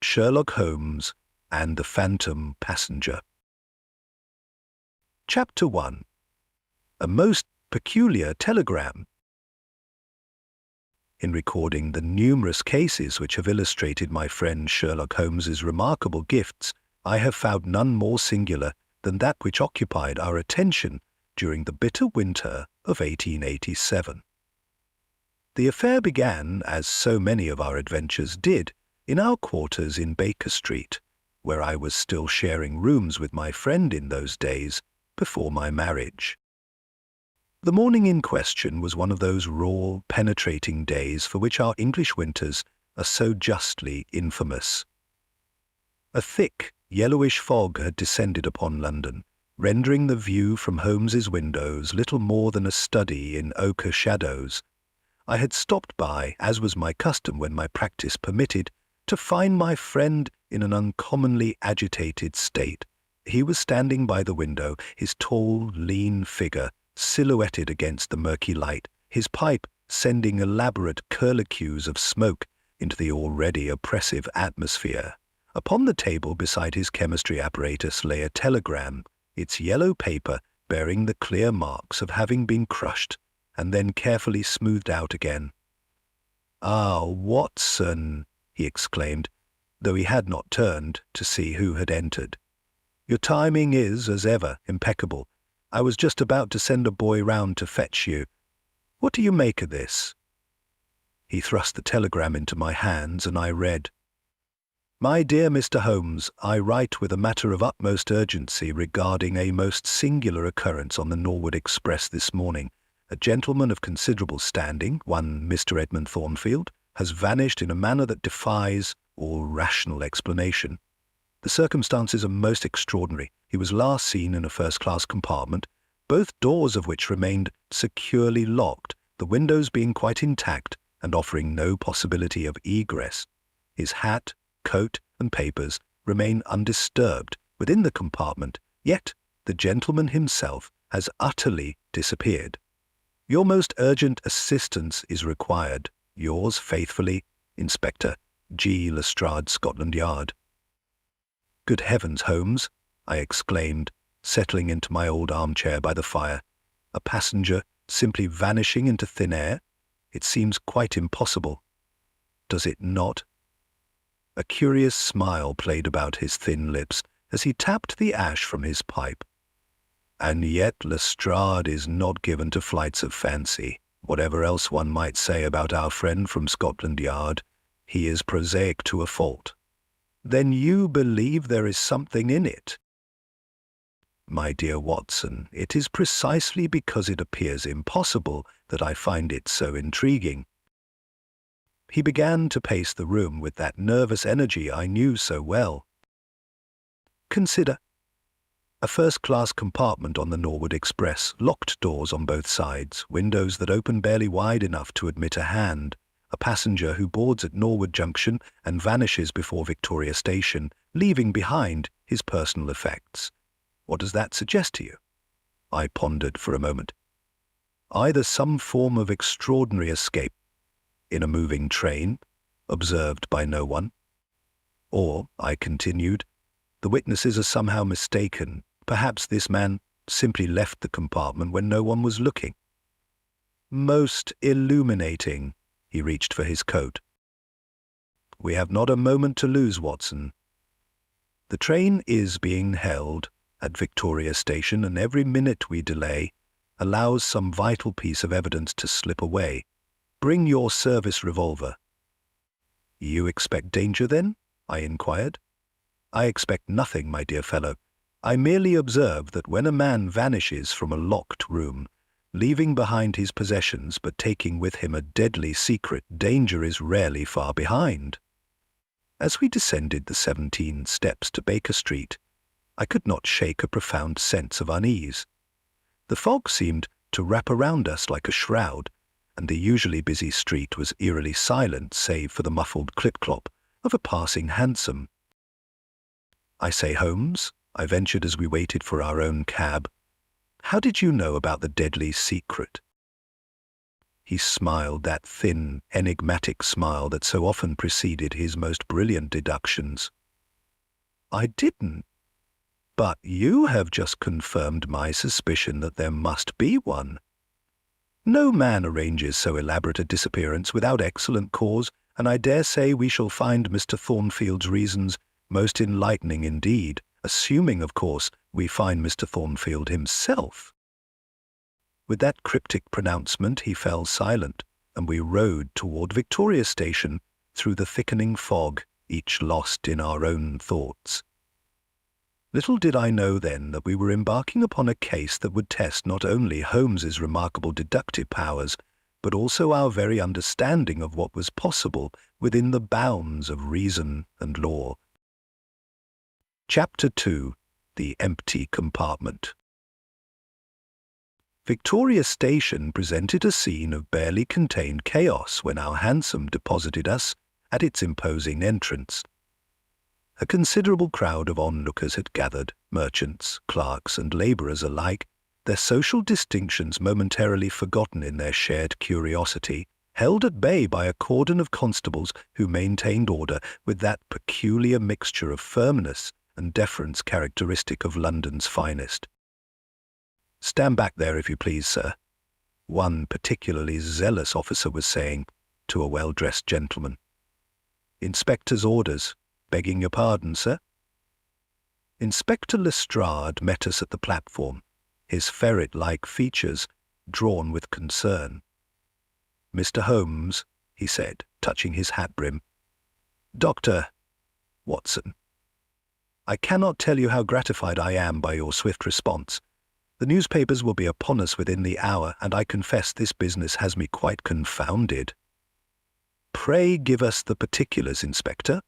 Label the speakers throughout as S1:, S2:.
S1: Sherlock Holmes and the Phantom Passenger. Chapter 1. A most peculiar telegram. In recording the numerous cases which have illustrated my friend Sherlock Holmes's remarkable gifts, I have found none more singular than that which occupied our attention during the bitter winter of 1887. The affair began, as so many of our adventures did, in our quarters in Baker Street, where I was still sharing rooms with my friend in those days before my marriage. The morning in question was one of those raw, penetrating days for which our English winters are so justly infamous. A thick, yellowish fog had descended upon London, rendering the view from Holmes's windows little more than a study in ochre shadows. I had stopped by, as was my custom when my practice permitted, to find my friend in an uncommonly agitated state. He was standing by the window, his tall, lean figure silhouetted against the murky light, his pipe sending elaborate curlicues of smoke into the already oppressive atmosphere. Upon the table beside his chemistry apparatus lay a telegram, its yellow paper bearing the clear marks of having been crushed and then carefully smoothed out again. "Ah, Watson," he exclaimed, though he had not turned to see who had entered. "Your timing is, as ever, impeccable. I was just about to send a boy round to fetch you. What do you make of this?" He thrust the telegram into my hands, and I read, "My dear Mr. Holmes, I write with a matter of utmost urgency regarding a most singular occurrence on the Norwood Express this morning. A gentleman of considerable standing, one Mr. Edmund Thornfield, has vanished in a manner that defies all rational explanation. The circumstances are most extraordinary. He was last seen in a first-class compartment, both doors of which remained securely locked, the windows being quite intact and offering no possibility of egress. His hat, coat, and papers remain undisturbed within the compartment, yet the gentleman himself has utterly disappeared. Your most urgent assistance is required. Yours faithfully, Inspector G. Lestrade, Scotland Yard." "Good heavens, Holmes," I exclaimed, settling into my old armchair by the fire. "A passenger simply vanishing into thin air? It seems quite impossible. Does it not?" A curious smile played about his thin lips as he tapped the ash from his pipe. "And yet Lestrade is not given to flights of fancy. Whatever else one might say about our friend from Scotland Yard, he is prosaic to a fault." "Then you believe there is something in it?" "My dear Watson, it is precisely because it appears impossible that I find it so intriguing." He began to pace the room with that nervous energy I knew so well. "Consider. A first-class compartment on the Norwood Express, locked doors on both sides, windows that open barely wide enough to admit a hand, a passenger who boards at Norwood Junction and vanishes before Victoria Station, leaving behind his personal effects. What does that suggest to you?" I pondered for a moment. "Either some form of extraordinary escape in a moving train, observed by no one, or," I continued, "the witnesses are somehow mistaken. Perhaps this man simply left the compartment when no one was looking." "Most illuminating." He reached for his coat. "We have not a moment to lose, Watson. The train is being held at Victoria Station, and every minute we delay allows some vital piece of evidence to slip away. Bring your service revolver." "You expect danger, then?" I inquired. "I expect nothing, my dear fellow. I merely observe that when a man vanishes from a locked room, leaving behind his possessions but taking with him a deadly secret, danger is rarely far behind." As we descended the 17 steps to Baker Street, I could not shake a profound sense of unease. The fog seemed to wrap around us like a shroud, and the usually busy street was eerily silent save for the muffled clip-clop of a passing hansom. "I say, Holmes," I ventured as we waited for our own cab, "how did you know about the deadly secret?" He smiled that thin, enigmatic smile that so often preceded his most brilliant deductions. "I didn't. But you have just confirmed my suspicion that there must be one. No man arranges so elaborate a disappearance without excellent cause, and I dare say we shall find Mr. Thornfield's reasons most enlightening indeed, assuming, of course, we find Mr. Thornfield himself." With that cryptic pronouncement he fell silent, and we rode toward Victoria Station through the thickening fog, each lost in our own thoughts. Little did I know then that we were embarking upon a case that would test not only Holmes's remarkable deductive powers, but also our very understanding of what was possible within the bounds of reason and law. Chapter 2. The Empty Compartment. Victoria Station presented a scene of barely contained chaos when our hansom deposited us at its imposing entrance. A considerable crowd of onlookers had gathered, merchants, clerks, and labourers alike, their social distinctions momentarily forgotten in their shared curiosity, held at bay by a cordon of constables who maintained order with that peculiar mixture of firmness and deference characteristic of London's finest. "Stand back there, if you please, sir," one particularly zealous officer was saying to a well-dressed gentleman. "Inspector's orders. Begging your pardon, sir." Inspector Lestrade met us at the platform, his ferret-like features drawn with concern. "Mr. Holmes," he said, touching his hat brim. "Dr. Watson. I cannot tell you how gratified I am by your swift response. The newspapers will be upon us within the hour, and I confess this business has me quite confounded." "Pray give us the particulars, Inspector,"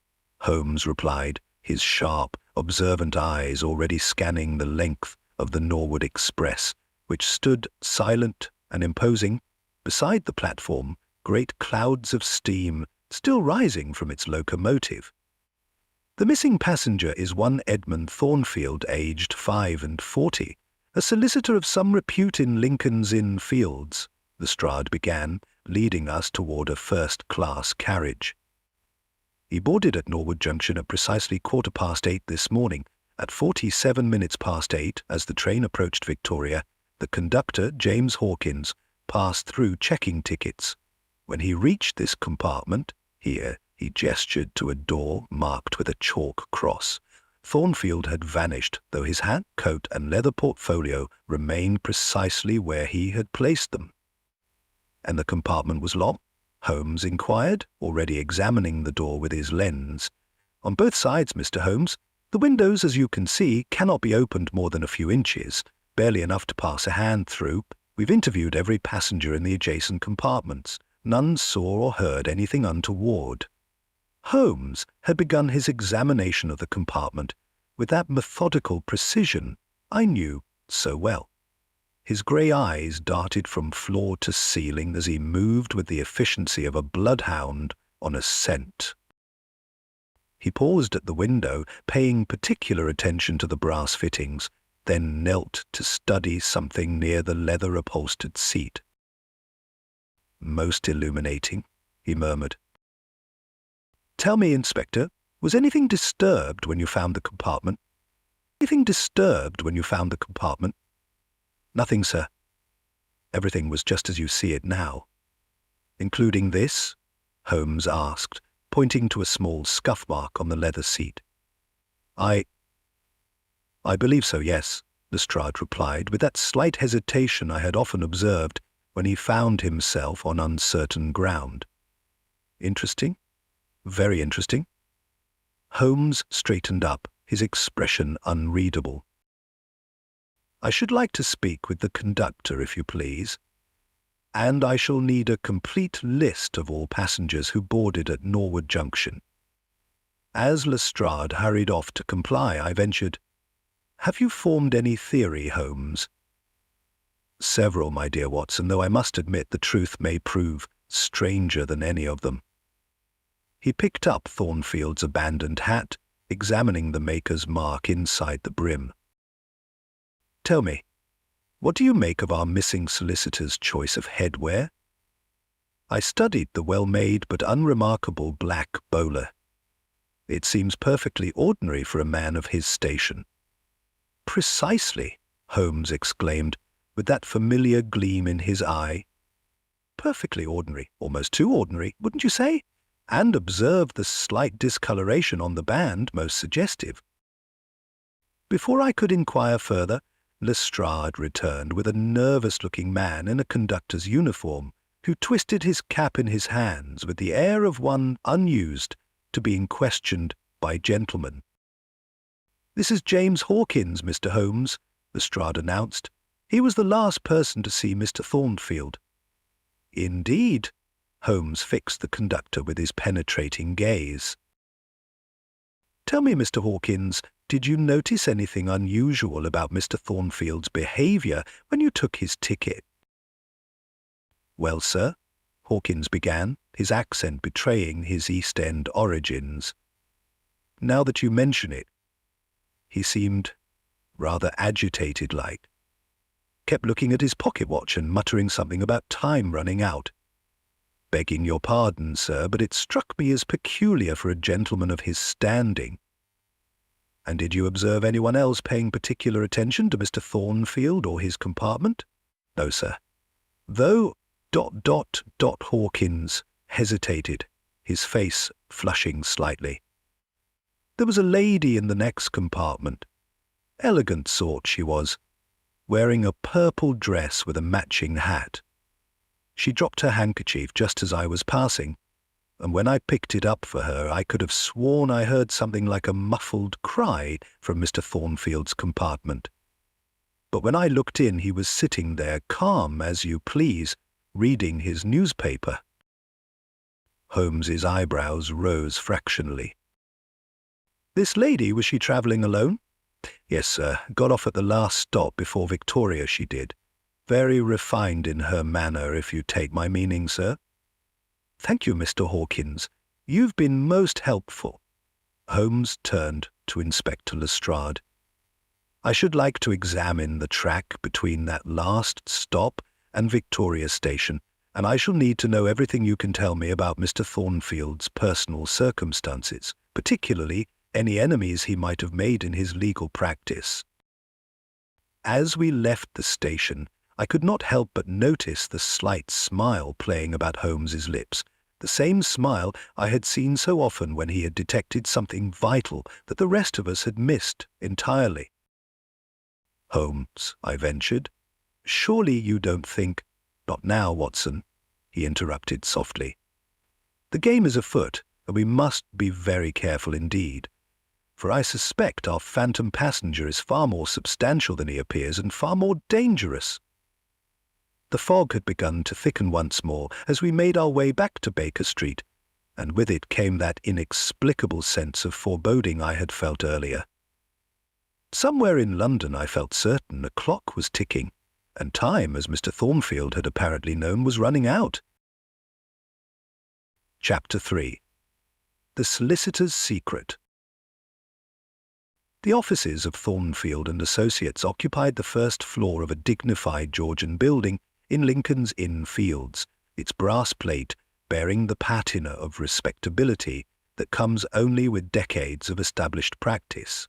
S1: Holmes replied, his sharp, observant eyes already scanning the length of the Norwood Express, which stood silent and imposing beside the platform, great clouds of steam still rising from its locomotive. "The missing passenger is one Edmund Thornfield, aged 45, a solicitor of some repute in Lincoln's Inn Fields," Lestrade began, leading us toward a first-class carriage. "He boarded at Norwood Junction at precisely 8:15 this morning. At 47 minutes past 8, as the train approached Victoria, the conductor, James Hawkins, passed through checking tickets. When he reached this compartment," here he gestured to a door marked with a chalk cross, "Thornfield had vanished, though his hat, coat, and leather portfolio remained precisely where he had placed them." "And the compartment was locked?" Holmes inquired, already examining the door with his lens. "On both sides, Mr. Holmes. The windows, as you can see, cannot be opened more than a few inches, barely enough to pass a hand through. We've interviewed every passenger in the adjacent compartments. None saw or heard anything untoward." Holmes had begun his examination of the compartment with that methodical precision I knew so well. His grey eyes darted from floor to ceiling as he moved with the efficiency of a bloodhound on a scent. He paused at the window, paying particular attention to the brass fittings, then knelt to study something near the leather-upholstered seat. "Most illuminating," he murmured. "Tell me, Inspector, was anything disturbed when you found the compartment?" "Anything disturbed when you found the compartment?" "Nothing, sir. Everything was just as you see it now." "Including this?" Holmes asked, pointing to a small scuff mark on the leather seat. I believe so, yes," Lestrade replied, with that slight hesitation I had often observed when he found himself on uncertain ground. "Interesting. Very interesting." Holmes straightened up, his expression unreadable. "I should like to speak with the conductor, if you please. And I shall need a complete list of all passengers who boarded at Norwood Junction." As Lestrade hurried off to comply, I ventured, "Have you formed any theory, Holmes?" "Several, my dear Watson, though I must admit the truth may prove stranger than any of them." He picked up Thornfield's abandoned hat, examining the maker's mark inside the brim. "Tell me, what do you make of our missing solicitor's choice of headwear?" I studied the well-made but unremarkable black bowler. It seems perfectly ordinary for a man of his station. Precisely, Holmes exclaimed, with that familiar gleam in his eye. Perfectly ordinary, almost too ordinary, wouldn't you say? And observe the slight discoloration on the band, most suggestive. Before I could inquire further, Lestrade returned with a nervous-looking man in a conductor's uniform, who twisted his cap in his hands with the air of one unused to being questioned by gentlemen. "This is James Hawkins, Mr. Holmes," Lestrade announced. "He was the last person to see Mr. Thornfield." "Indeed?" Holmes fixed the conductor with his penetrating gaze. "Tell me, Mr. Hawkins, did you notice anything unusual about Mr. Thornfield's behaviour when you took his ticket?" "Well, sir," Hawkins began, his accent betraying his East End origins. "Now that you mention it, he seemed rather agitated-like. Kept looking at his pocket-watch and muttering something about time running out. Begging your pardon, sir, but it struck me as peculiar for a gentleman of his standing." "And did you observe anyone else paying particular attention to Mr. Thornfield or his compartment?" "No, sir. Though Hawkins hesitated, his face flushing slightly. "There was a lady in the next compartment. Elegant sort she was, wearing a purple dress with a matching hat. She dropped her handkerchief just as I was passing, and when I picked it up for her I could have sworn I heard something like a muffled cry from Mr. Thornfield's compartment. But when I looked in he was sitting there, calm as you please, reading his newspaper." Holmes's eyebrows rose fractionally. "This lady, was she travelling alone?" "Yes, sir. Got off at the last stop before Victoria, she did. Very refined in her manner, if you take my meaning, sir." "Thank you, Mr. Hawkins. You've been most helpful." Holmes turned to Inspector Lestrade. "I should like to examine the track between that last stop and Victoria Station, and I shall need to know everything you can tell me about Mr. Thornfield's personal circumstances, particularly any enemies he might have made in his legal practice." As we left the station, I could not help but notice the slight smile playing about Holmes's lips, the same smile I had seen so often when he had detected something vital that the rest of us had missed entirely. "Holmes," I ventured, "surely you don't think—" "Not now, Watson," he interrupted softly. "The game is afoot, and we must be very careful indeed, for I suspect our phantom passenger is far more substantial than he appears and far more dangerous." The fog had begun to thicken once more as we made our way back to Baker Street, and with it came that inexplicable sense of foreboding I had felt earlier. Somewhere in London I felt certain a clock was ticking, and time, as Mr. Thornfield had apparently known, was running out. Chapter 3. The Solicitor's Secret. The offices of Thornfield and Associates occupied the first floor of a dignified Georgian building in Lincoln's Inn Fields, its brass plate bearing the patina of respectability that comes only with decades of established practice.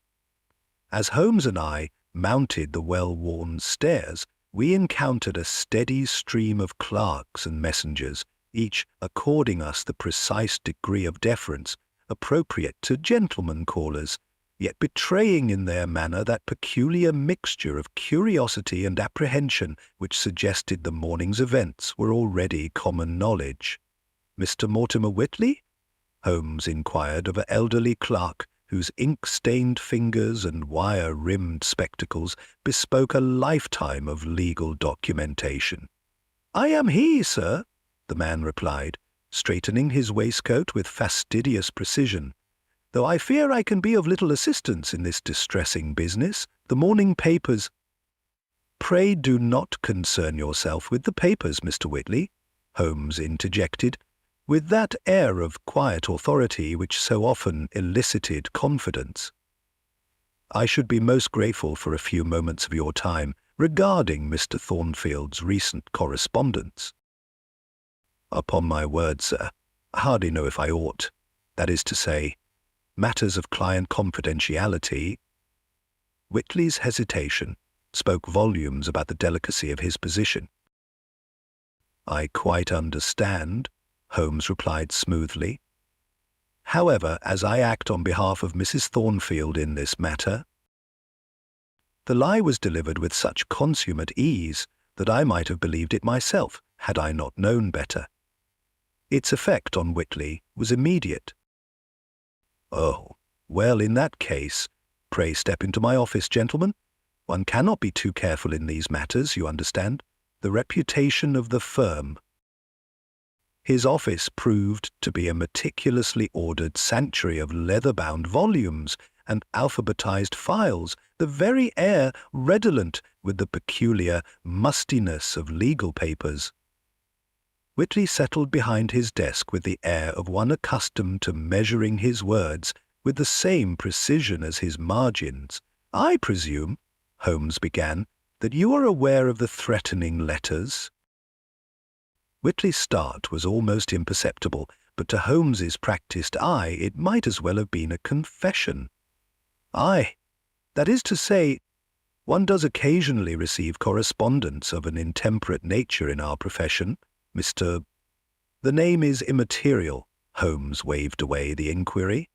S1: As Holmes and I mounted the well-worn stairs, we encountered a steady stream of clerks and messengers, each according us the precise degree of deference appropriate to gentlemen callers, yet betraying in their manner that peculiar mixture of curiosity and apprehension which suggested the morning's events were already common knowledge. "Mr. Mortimer Whitley?" Holmes inquired of an elderly clerk whose ink-stained fingers and wire-rimmed spectacles bespoke a lifetime of legal documentation. "I am he, sir," the man replied, straightening his waistcoat with fastidious precision. "Though I fear I can be of little assistance in this distressing business. The morning papers—" "Pray do not concern yourself with the papers, Mr. Whitley," Holmes interjected, with that air of quiet authority which so often elicited confidence. "I should be most grateful for a few moments of your time regarding Mr. Thornfield's recent correspondence." Upon my word, sir, I hardly know if I ought. That is to say, matters of client confidentiality. Whitley's hesitation spoke volumes about the delicacy of his position. I quite understand, Holmes replied smoothly. However, as I act on behalf of Mrs. Thornfield in this matter, the lie was delivered with such consummate ease that I might have believed it myself had I not known better. Its effect on Whitley was immediate. Oh, well, in that case, pray step into my office, gentlemen. One cannot be too careful in these matters, you understand. The reputation of the firm. His office proved to be a meticulously ordered sanctuary of leather-bound volumes and alphabetized files, the very air redolent with the peculiar mustiness of legal papers. Whitley settled behind his desk with the air of one accustomed to measuring his words with the same precision as his margins. "I presume," Holmes began, "that you are aware of the threatening letters?" Whitley's start was almost imperceptible, but to Holmes's practised eye it might as well have been a confession. "Aye, that is to say, one does occasionally receive correspondence of an intemperate nature in our profession, Mr. The name is immaterial," Holmes waved away the inquiry.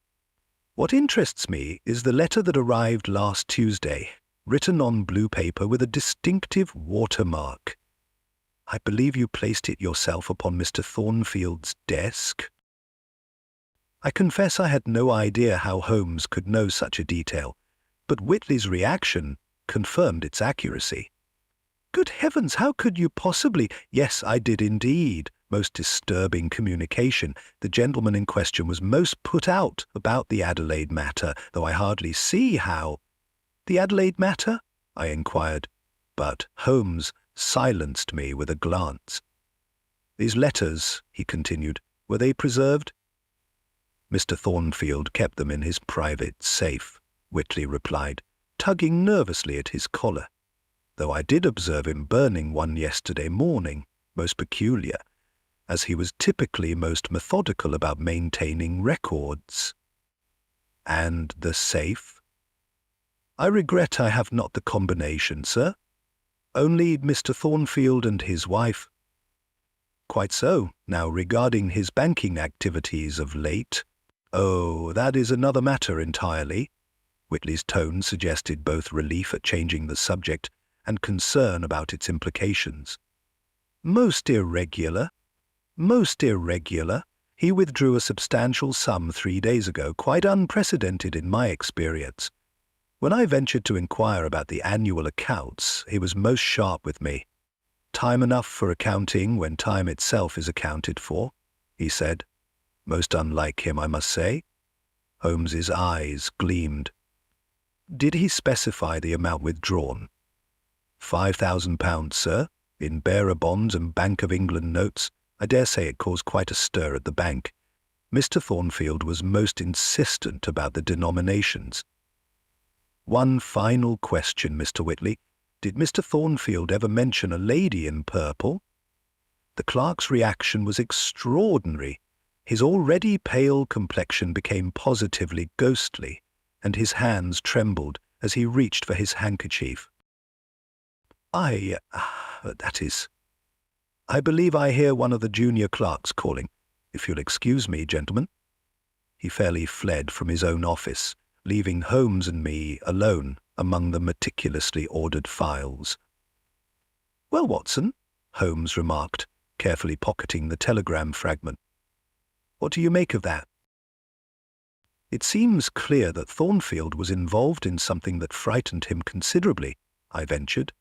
S1: "What interests me is the letter that arrived last Tuesday, written on blue paper with a distinctive watermark. I believe you placed it yourself upon Mr. Thornfield's desk." I confess I had no idea how Holmes could know such a detail, but Whitley's reaction confirmed its accuracy. "Good heavens, how could you possibly—" "Yes, I did indeed. Most disturbing communication. The gentleman in question was most put out about the Adelaide matter, though I hardly see how—" "The Adelaide matter?" I inquired, but Holmes silenced me with a glance. "These letters," he continued, "were they preserved?" "Mr. Thornfield kept them in his private safe," Whitley replied, tugging nervously at his collar, "though I did observe him burning one yesterday morning, most peculiar, as he was typically most methodical about maintaining records." "And the safe?" "I regret I have not the combination, sir. Only Mr. Thornfield and his wife." "Quite so. Now, regarding his banking activities of late—" "Oh, that is another matter entirely." Whitley's tone suggested both relief at changing the subject and concern about its implications. "Most irregular. Most irregular. He withdrew a substantial sum 3 days ago, quite unprecedented in my experience. When I ventured to inquire about the annual accounts, he was most sharp with me. 'Time enough for accounting when time itself is accounted for,' he said. Most unlike him, I must say." Holmes's eyes gleamed. "Did he specify the amount withdrawn?" £5,000, sir, in bearer bonds and Bank of England notes. I dare say it caused quite a stir at the bank. Mr. Thornfield was most insistent about the denominations." "One final question, Mr. Whitley. Did Mr. Thornfield ever mention a lady in purple?" The clerk's reaction was extraordinary. His already pale complexion became positively ghostly, and his hands trembled as he reached for his handkerchief. I believe I hear one of the junior clerks calling. If you'll excuse me, gentlemen." He fairly fled from his own office, leaving Holmes and me alone among the meticulously ordered files. "Well, Watson," Holmes remarked, carefully pocketing the telegram fragment, "what do you make of that?" "It seems clear that Thornfield was involved in something that frightened him considerably," I ventured.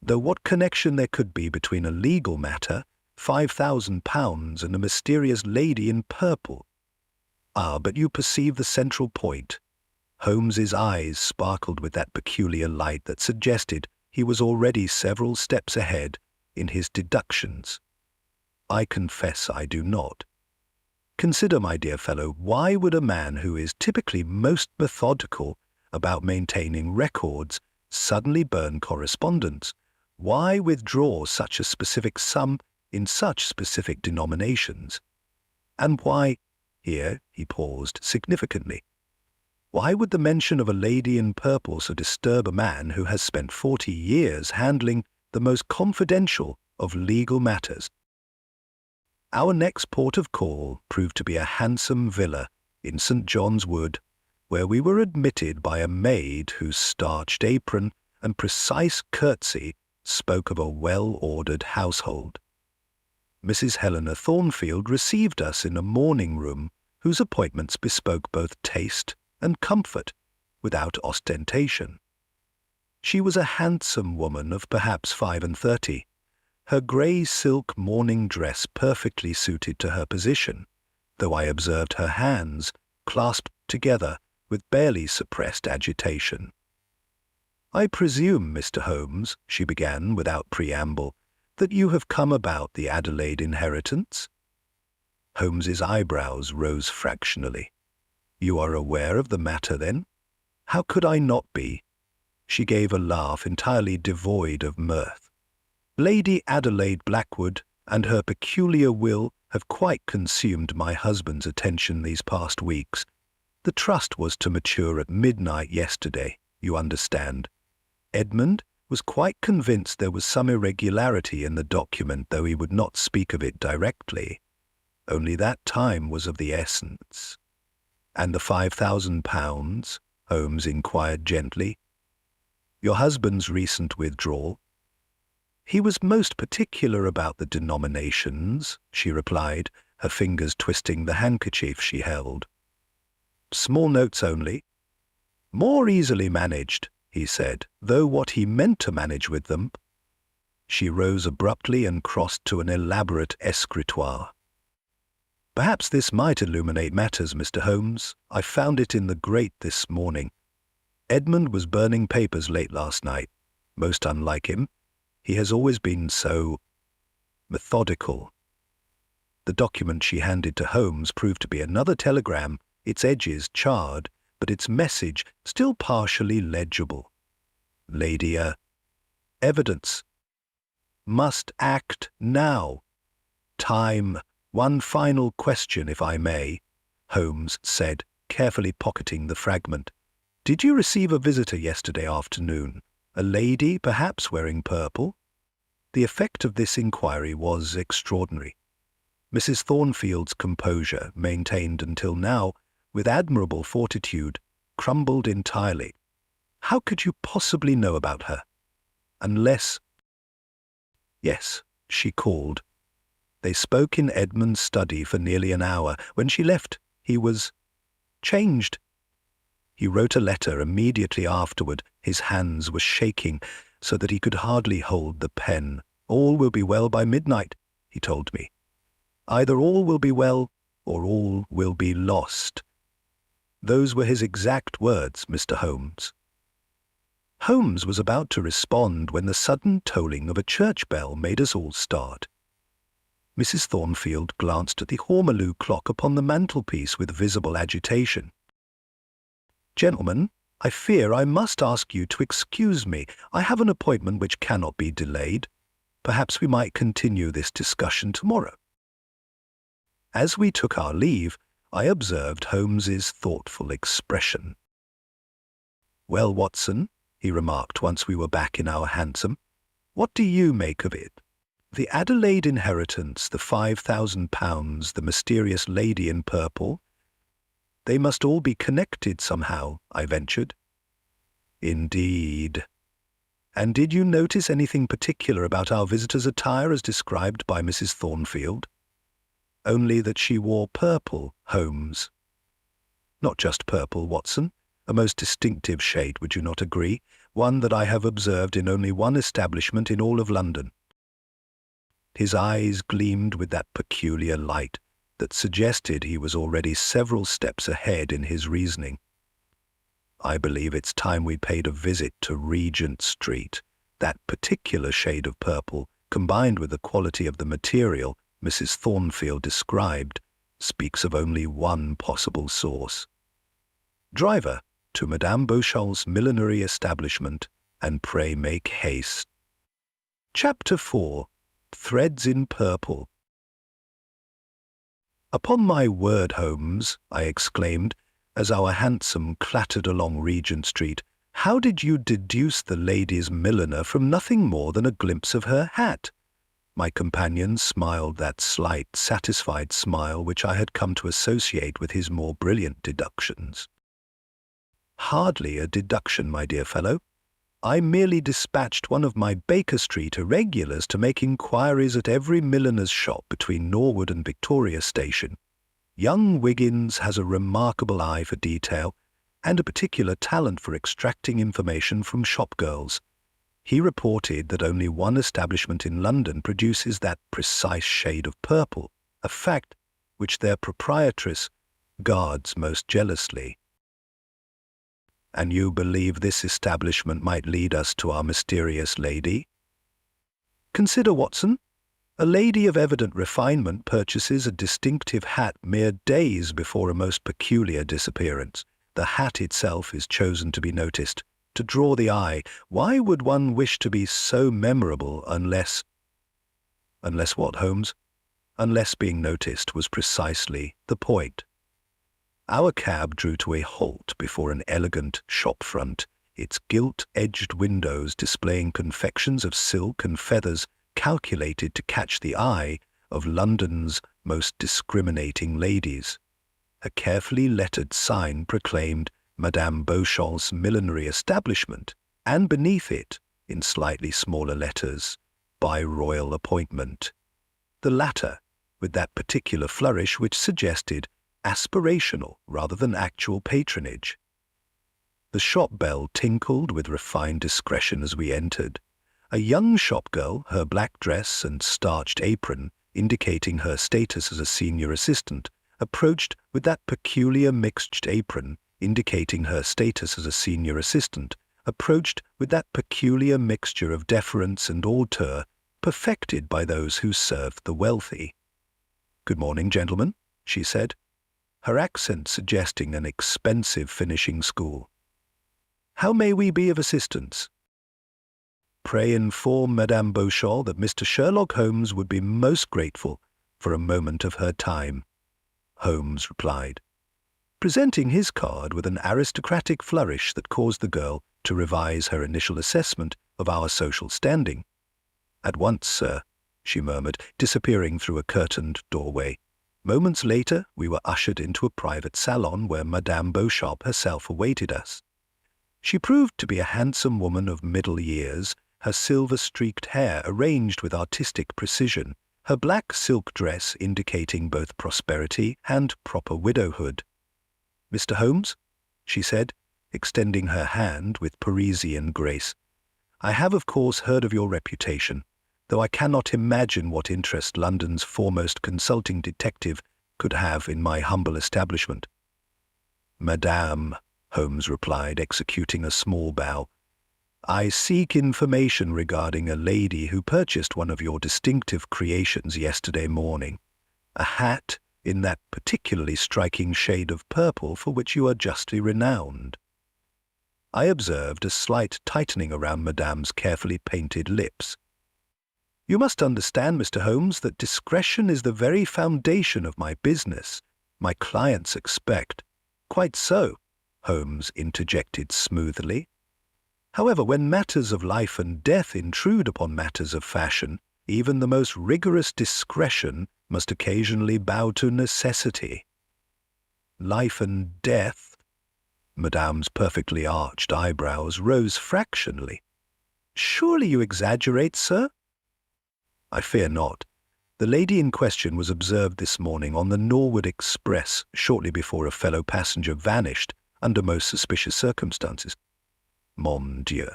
S1: "Though what connection there could be between a legal matter, £5,000, and a mysterious lady in purple—" "Ah, but you perceive the central point." Holmes's eyes sparkled with that peculiar light that suggested he was already several steps ahead in his deductions. "I confess I do not. Consider, my dear fellow, why would a man who is typically most methodical about maintaining records suddenly burn correspondence? Why withdraw such a specific sum in such specific denominations? And why, here he paused significantly, why would the mention of a lady in purple so disturb a man who has spent 40 years handling the most confidential of legal matters? Our next port of call proved to be a handsome villa in St. John's Wood, where we were admitted by a maid whose starched apron and precise curtsy spoke of a well-ordered household. Mrs. Helena Thornfield received us in a morning room whose appointments bespoke both taste and comfort, without ostentation. She was a handsome woman of perhaps 35. Her grey silk morning dress perfectly suited to her position, though I observed her hands clasped together with barely suppressed agitation. "I presume, Mr. Holmes," she began without preamble, "that you have come about the Adelaide inheritance?" Holmes's eyebrows rose fractionally. "You are aware of the matter, then?" "How could I not be?" She gave a laugh entirely devoid of mirth. "Lady Adelaide Blackwood and her peculiar will have quite consumed my husband's attention these past weeks. The trust was to mature at midnight yesterday, you understand. Edmund was quite convinced there was some irregularity in the document, though he would not speak of it directly. Only that time was of the essence." "And the £5,000? Holmes inquired gently. "Your husband's recent withdrawal?" "He was most particular about the denominations," she replied, her fingers twisting the handkerchief she held. "Small notes only?" "More easily managed," he said, though what he meant to manage with them. She rose abruptly and crossed to an elaborate escritoire. "Perhaps this might illuminate matters, Mr. Holmes. I found it in the grate this morning. Edmund was burning papers late last night. Most unlike him. He has always been so methodical." The document she handed to Holmes proved to be another telegram, its edges charred, but its message still partially legible. "Lady evidence. Must act now. Time. One final question, if I may," Holmes said, carefully pocketing the fragment. "Did you receive a visitor yesterday afternoon? A lady, perhaps, wearing purple?" The effect of this inquiry was extraordinary. Mrs. Thornfield's composure, maintained until now with admirable fortitude, crumbled entirely. "How could you possibly know about her? Unless—" "Yes," she called. "They spoke in Edmund's study for nearly an hour. When she left, he was changed. He wrote a letter immediately afterward. His hands were shaking so that he could hardly hold the pen. 'All will be well by midnight,' he told me. 'Either all will be well or all will be lost.' Those were his exact words, Mr. Holmes." Holmes was about to respond when the sudden tolling of a church bell made us all start. Mrs. Thornfield glanced at the ormolu clock upon the mantelpiece with visible agitation. "Gentlemen, I fear I must ask you to excuse me. I have an appointment which cannot be delayed. Perhaps we might continue this discussion tomorrow." As we took our leave, I observed Holmes's thoughtful expression. "Well, Watson," he remarked once we were back in our hansom, "what do you make of it? The Adelaide inheritance, the £5,000, the mysterious lady in purple. They must all be connected somehow," I ventured. "Indeed. And did you notice anything particular about our visitor's attire as described by Mrs. Thornfield?" "Only that she wore purple, Holmes." "Not just purple, Watson. A most distinctive shade, would you not agree? One that I have observed in only one establishment in all of London." His eyes gleamed with that peculiar light that suggested he was already several steps ahead in his reasoning. "I believe it's time we paid a visit to Regent Street. That particular shade of purple, combined with the quality of the material Mrs. Thornfield described, speaks of only one possible source. Driver, to Madame Beauchamp's millinery establishment, and pray make haste." Chapter 4. threads in purple. "Upon my word, Holmes," I exclaimed, as our hansom clattered along Regent Street, "how did you deduce the lady's milliner from nothing more than a glimpse of her hat?" My companion smiled that slight, satisfied smile which I had come to associate with his more brilliant deductions. "Hardly a deduction, my dear fellow. I merely dispatched one of my Baker Street irregulars to make inquiries at every milliner's shop between Norwood and Victoria Station. Young Wiggins has a remarkable eye for detail and a particular talent for extracting information from shopgirls. He reported that only one establishment in London produces that precise shade of purple, a fact which their proprietress guards most jealously." "And you believe this establishment might lead us to our mysterious lady?" "Consider, Watson. A lady of evident refinement purchases a distinctive hat mere days before a most peculiar disappearance. The hat itself is chosen to be noticed, to draw the eye. Why would one wish to be so memorable unless—" "Unless what, Holmes?" "Unless being noticed was precisely the point." Our cab drew to a halt before an elegant shop front, its gilt-edged windows displaying confections of silk and feathers calculated to catch the eye of London's most discriminating ladies. A carefully lettered sign proclaimed Madame Beauchamp's millinery establishment, and beneath it, in slightly smaller letters, "By royal appointment." The latter, with that particular flourish which suggested aspirational rather than actual patronage. The shop bell tinkled with refined discretion as we entered. A young shopgirl, her black dress and starched apron indicating her status as a senior assistant, approached with that peculiar mixed apron indicating her status as a senior assistant, approached with that peculiar mixture of deference and hauteur perfected by those who served the wealthy. "Good morning, gentlemen," she said, her accent suggesting an expensive finishing school. "How may we be of assistance?" "Pray inform Madame Beauchamp that Mr. Sherlock Holmes would be most grateful for a moment of her time," Holmes replied, presenting his card with an aristocratic flourish that caused the girl to revise her initial assessment of our social standing. "At once, sir," she murmured, disappearing through a curtained doorway. Moments later, we were ushered into a private salon where Madame Beauchamp herself awaited us. She proved to be a handsome woman of middle years, her silver-streaked hair arranged with artistic precision, her black silk dress indicating both prosperity and proper widowhood. "Mr. Holmes," she said, extending her hand with Parisian grace, "I have of course heard of your reputation, though I cannot imagine what interest London's foremost consulting detective could have in my humble establishment." "Madame," Holmes replied, executing a small bow, "I seek information regarding a lady who purchased one of your distinctive creations yesterday morning, a hat in that particularly striking shade of purple for which you are justly renowned." I observed a slight tightening around Madame's carefully painted lips. "You must understand, Mr. Holmes, that discretion is the very foundation of my business. My clients expect—" "Quite so," Holmes interjected smoothly. "However, when matters of life and death intrude upon matters of fashion, even the most rigorous discretion must occasionally bow to necessity." "Life and death?" Madame's perfectly arched eyebrows rose fractionally. "Surely you exaggerate, sir?" "I fear not. The lady in question was observed this morning on the Norwood Express shortly before a fellow passenger vanished under most suspicious circumstances." Mon Dieu!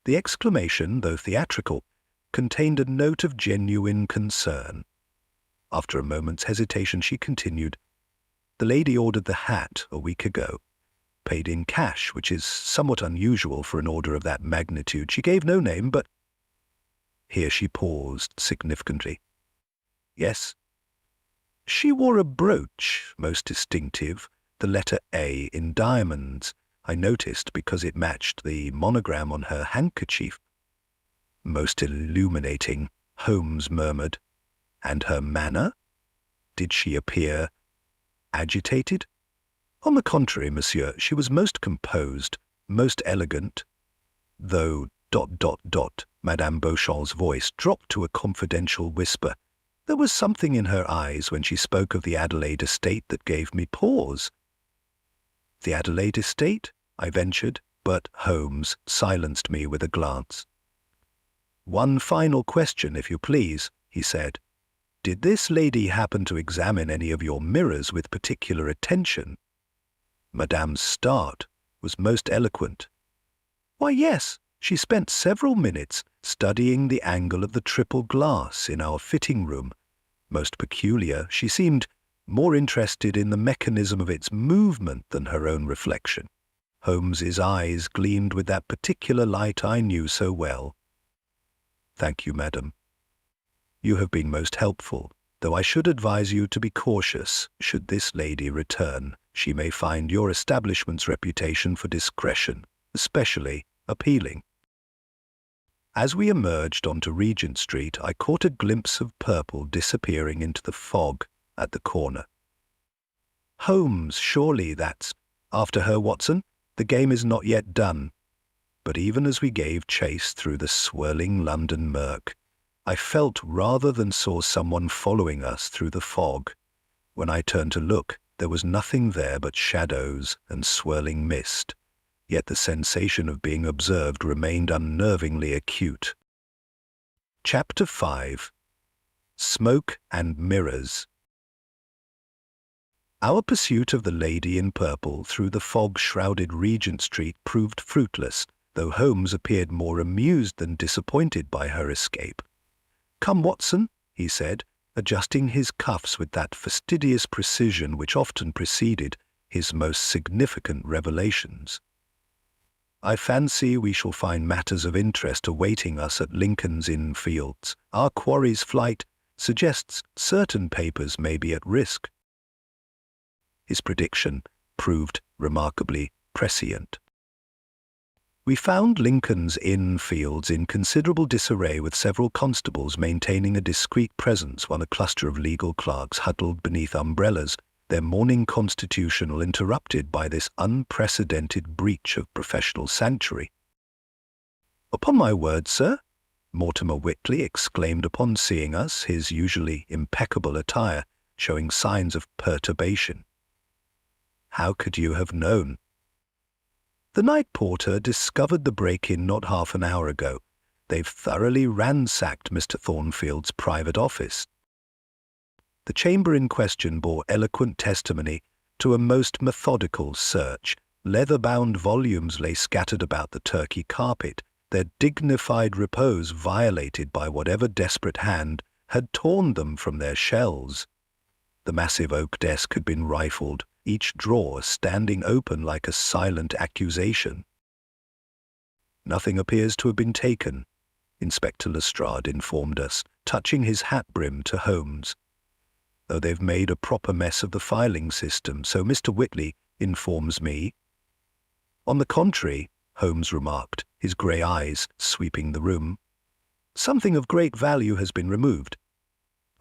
S1: The exclamation, though theatrical, contained a note of genuine concern. After a moment's hesitation, she continued, "The lady ordered the hat a week ago, paid in cash, which is somewhat unusual for an order of that magnitude. She gave no name, but—" Here she paused significantly. "Yes?" "She wore a brooch, most distinctive, the letter A in diamonds. I noticed because it matched the monogram on her handkerchief." "Most illuminating," Holmes murmured. And her manner? Did she appear agitated? On the contrary, monsieur, she was most composed, most elegant, though ... Madame Beauchamp's voice dropped to a confidential whisper. There was something in her eyes when she spoke of the Adelaide estate that gave me pause. The Adelaide estate? I ventured, but Holmes silenced me with a glance. One final question, if you please, he said. Did this lady happen to examine any of your mirrors with particular attention? Madame's start was most eloquent. Why, yes, she spent several minutes studying the angle of the triple glass in our fitting room. Most peculiar, she seemed more interested in the mechanism of its movement than her own reflection. Holmes's eyes gleamed with that particular light I knew so well. Thank you, madam. You have been most helpful, though I should advise you to be cautious. Should this lady return, she may find your establishment's reputation for discretion especially appealing. As we emerged onto Regent Street, I caught a glimpse of purple disappearing into the fog at the corner. Holmes, surely that's after her, Watson. The game is not yet done. But even as we gave chase through the swirling London murk, I felt rather than saw someone following us through the fog. When I turned to look, there was nothing there but shadows and swirling mist. Yet the sensation of being observed remained unnervingly acute. Chapter 5. Smoke and Mirrors. Our pursuit of the lady in purple through the fog-shrouded Regent Street proved fruitless, though Holmes appeared more amused than disappointed by her escape. "Come, Watson," he said, adjusting his cuffs with that fastidious precision which often preceded his most significant revelations. "I fancy we shall find matters of interest awaiting us at Lincoln's Inn Fields. Our quarry's flight suggests certain papers may be at risk." His prediction proved remarkably prescient. We found Lincoln's Inn Fields in considerable disarray, with several constables maintaining a discreet presence while a cluster of legal clerks huddled beneath umbrellas, their morning constitutional interrupted by this unprecedented breach of professional sanctuary. "Upon my word, sir," Mortimer Whitley exclaimed upon seeing us, his usually impeccable attire showing signs of perturbation. "How could you have known?" "The night porter discovered the break-in not half an hour ago. They've thoroughly ransacked Mr. Thornfield's private office." The chamber in question bore eloquent testimony to a most methodical search. Leather-bound volumes lay scattered about the Turkey carpet, their dignified repose violated by whatever desperate hand had torn them from their shelves. The massive oak desk had been rifled, each drawer standing open like a silent accusation. "Nothing appears to have been taken," Inspector Lestrade informed us, touching his hat brim to Holmes. "Though they've made a proper mess of the filing system, so Mr. Whitley informs me." "On the contrary," Holmes remarked, his grey eyes sweeping the room, "something of great value has been removed.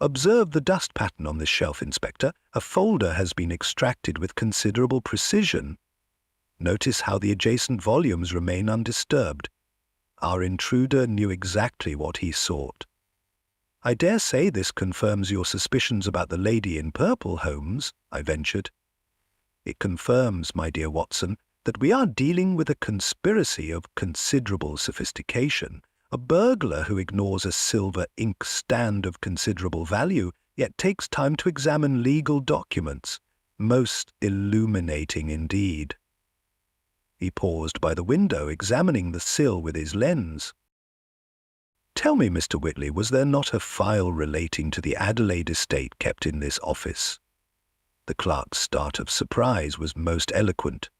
S1: Observe the dust pattern on this shelf, Inspector. A folder has been extracted with considerable precision. Notice how the adjacent volumes remain undisturbed. Our intruder knew exactly what he sought." "I dare say this confirms your suspicions about the lady in purple, Holmes," I ventured. "It confirms, my dear Watson, that we are dealing with a conspiracy of considerable sophistication, a burglar who ignores a silver inkstand of considerable value, yet takes time to examine legal documents. Most illuminating indeed." He paused by the window, examining the sill with his lens. "Tell me, Mr. Whitley, was there not a file relating to the Adelaide estate kept in this office?" The clerk's start of surprise was most eloquent.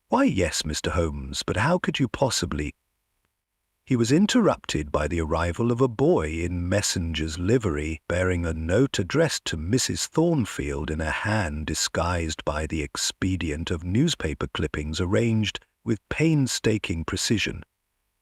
S1: "Why, yes, Mr. Holmes, but how could you possibly—" He was interrupted by the arrival of a boy in messenger's livery, bearing a note addressed to Mrs. Thornfield in a hand disguised by the expedient of newspaper clippings arranged with painstaking precision.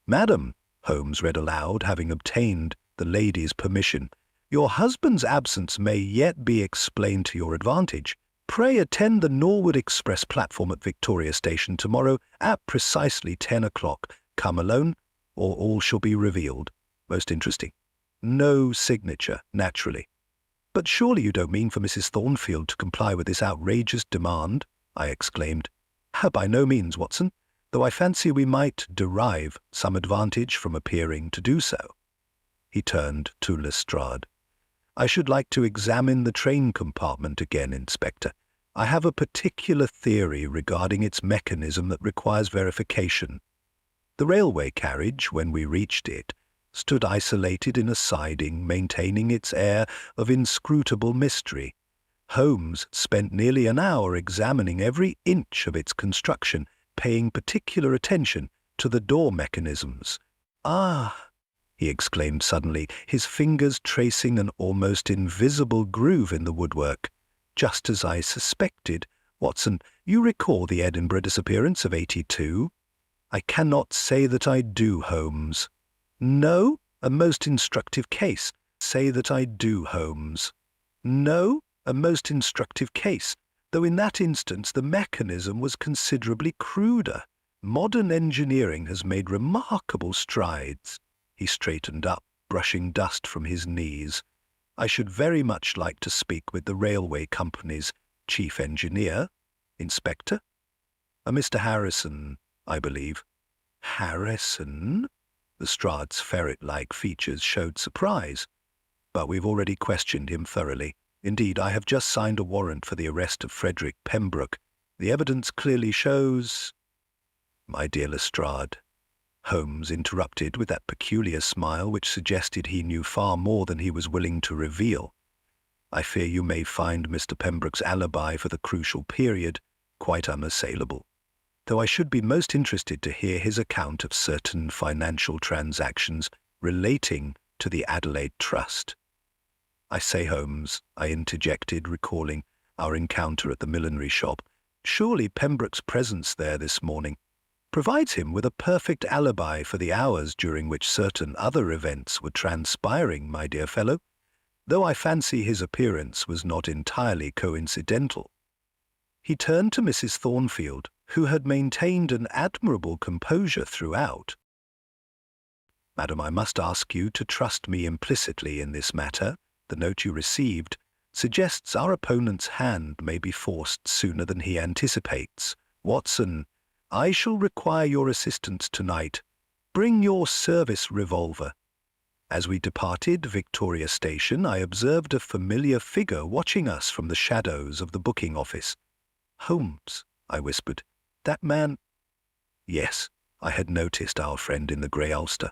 S1: "Madam," Holmes read aloud, having obtained the lady's permission. Your husband's absence may yet be explained to your advantage. Pray attend the Norwood Express platform at Victoria Station tomorrow at precisely 10 o'clock. Come alone, or all shall be revealed. Most interesting. No signature, naturally. But surely you don't mean for Mrs. Thornfield to comply with this outrageous demand? I exclaimed. By no means, Watson, though I fancy we might derive some advantage from appearing to do so. He turned to Lestrade. I should like to examine the train compartment again, Inspector. I have a particular theory regarding its mechanism that requires verification. The railway carriage, when we reached it, stood isolated in a siding, maintaining its air of inscrutable mystery. Holmes spent nearly an hour examining every inch of its construction, paying particular attention to the door mechanisms. Ah! He exclaimed suddenly, his fingers tracing an almost invisible groove in the woodwork. Just as I suspected. Watson, you recall the Edinburgh disappearance of '82? I cannot say that I do, Holmes. No? A most instructive case. Say that I do, Holmes. No? A most instructive case, though in that instance the mechanism was considerably cruder. Modern engineering has made remarkable strides. He straightened up, brushing dust from his knees. I should very much like to speak with the railway company's chief engineer. Inspector? A Mr. Harrison, I believe. Harrison? Lestrade's ferret-like features showed surprise. But we've already questioned him thoroughly. Indeed, I have just signed a warrant for the arrest of Frederick Pembroke. The evidence clearly shows— My dear Lestrade, Holmes interrupted with that peculiar smile which suggested he knew far more than he was willing to reveal. I fear you may find Mr. Pembroke's alibi for the crucial period quite unassailable, though I should be most interested to hear his account of certain financial transactions relating to the Adelaide Trust. I say, Holmes, I interjected, recalling our encounter at the millinery shop, surely Pembroke's presence there this morning provides him with a perfect alibi for the hours during which certain other events were transpiring, my dear fellow, though I fancy his appearance was not entirely coincidental. He turned to Mrs. Thornfield, who had maintained an admirable composure throughout. Madam, I must ask you to trust me implicitly in this matter. The note you received suggests our opponent's hand may be forced sooner than he anticipates. Watson, I shall require your assistance tonight. Bring your service revolver. As we departed Victoria Station, I observed a familiar figure watching us from the shadows of the booking office. Holmes, I whispered, that man— Yes, I had noticed our friend in the grey ulster.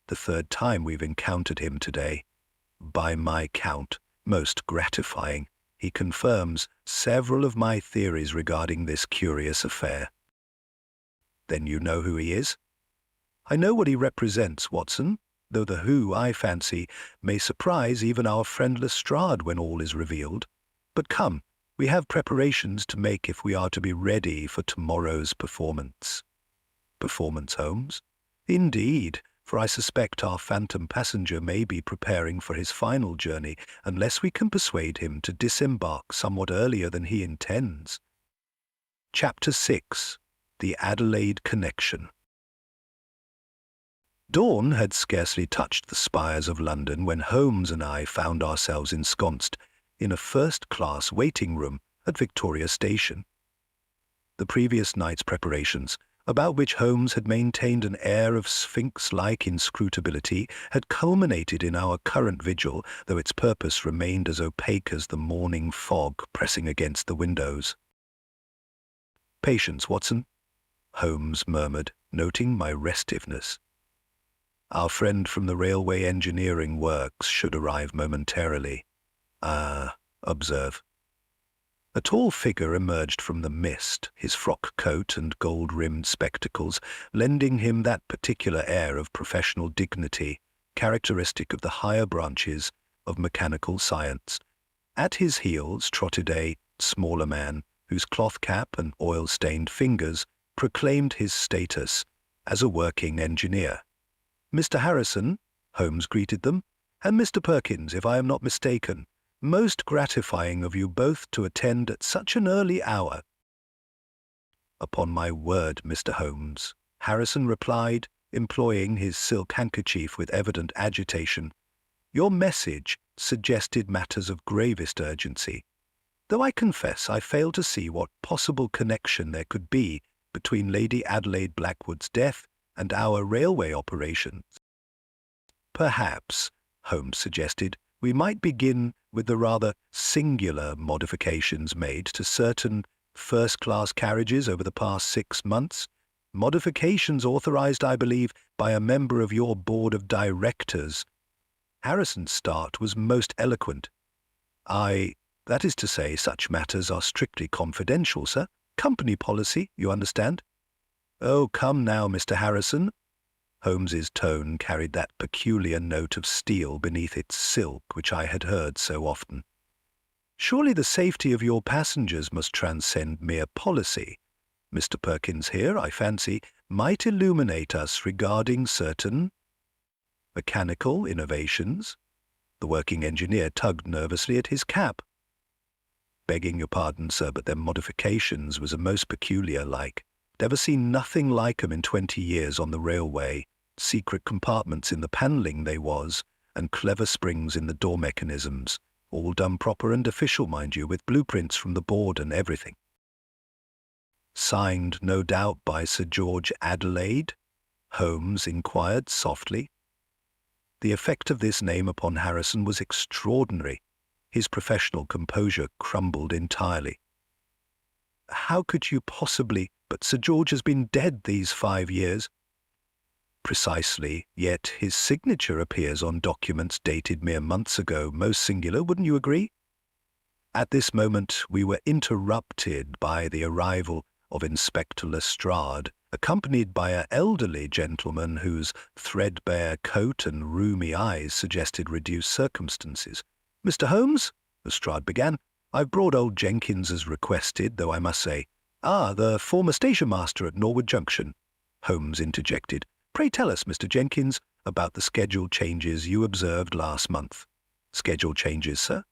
S1: The third time we've encountered him today. By my count, most gratifying. He confirms several of my theories regarding this curious affair. Then you know who he is? I know what he represents, Watson, though the who, I fancy, may surprise even our friend Lestrade when all is revealed. But come, we have preparations to make if we are to be ready for tomorrow's performance. Performance, Holmes? Indeed, for I suspect our phantom passenger may be preparing for his final journey unless we can persuade him to disembark somewhat earlier than he intends. Chapter 6. The Adelaide Connection. Dawn had scarcely touched the spires of London when Holmes and I found ourselves ensconced in a first-class waiting room at Victoria Station. The previous night's preparations, about which Holmes had maintained an air of sphinx-like inscrutability, had culminated in our current vigil, though its purpose remained as opaque as the morning fog pressing against the windows. "Patience, Watson," Holmes murmured, noting my restiveness. "Our friend from the railway engineering works should arrive momentarily. Observe." A tall figure emerged from the mist, his frock coat and gold-rimmed spectacles lending him that particular air of professional dignity characteristic of the higher branches of mechanical science. At his heels trotted a smaller man, whose cloth cap and oil-stained fingers proclaimed his status as a working engineer. "Mr. Harrison," Holmes greeted them. "And Mr. Perkins, if I am not mistaken. Most gratifying of you both to attend at such an early hour." "Upon my word, Mr. Holmes," Harrison replied, employing his silk handkerchief with evident agitation, "your message suggested matters of gravest urgency, though I confess I fail to see what possible connection there could be between Lady Adelaide Blackwood's death and our railway operations." "Perhaps," Holmes suggested, "we might begin with the rather singular modifications made to certain first-class carriages over the past 6 months, modifications authorized, I believe, by a member of your board of directors." Harrison's start was most eloquent. That is to say, such matters are strictly confidential, sir. Company policy, you understand." "Oh, come now, Mr. Harrison." Holmes's tone carried that peculiar note of steel beneath its silk which I had heard so often. "Surely the safety of your passengers must transcend mere policy. Mr. Perkins here, I fancy, might illuminate us regarding certain mechanical innovations." The working engineer tugged nervously at his cap. "Begging your pardon, sir, but them modifications was a most peculiar like. Never seen nothing like 'em in 20 years on the railway. Secret compartments in the panelling they was, and clever springs in the door mechanisms. All done proper and official, mind you, with blueprints from the board and everything." "Signed, no doubt, by Sir George Adelaide?" Holmes inquired softly. The effect of this name upon Harrison was extraordinary. His professional composure crumbled entirely. "How could you possibly? But Sir George has been dead these 5 years." "Precisely, yet his signature appears on documents dated mere months ago. Most singular, wouldn't you agree?" At this moment we were interrupted by the arrival of Inspector Lestrade, accompanied by an elderly gentleman whose threadbare coat and rheumy eyes suggested reduced circumstances. "Mr. Holmes," Lestrade began, "I've brought old Jenkins as requested, though I must say—" "Ah, the former station-master at Norwood Junction," Holmes interjected. "Pray tell us, Mr. Jenkins, about the schedule changes you observed last month." "Schedule changes, sir?"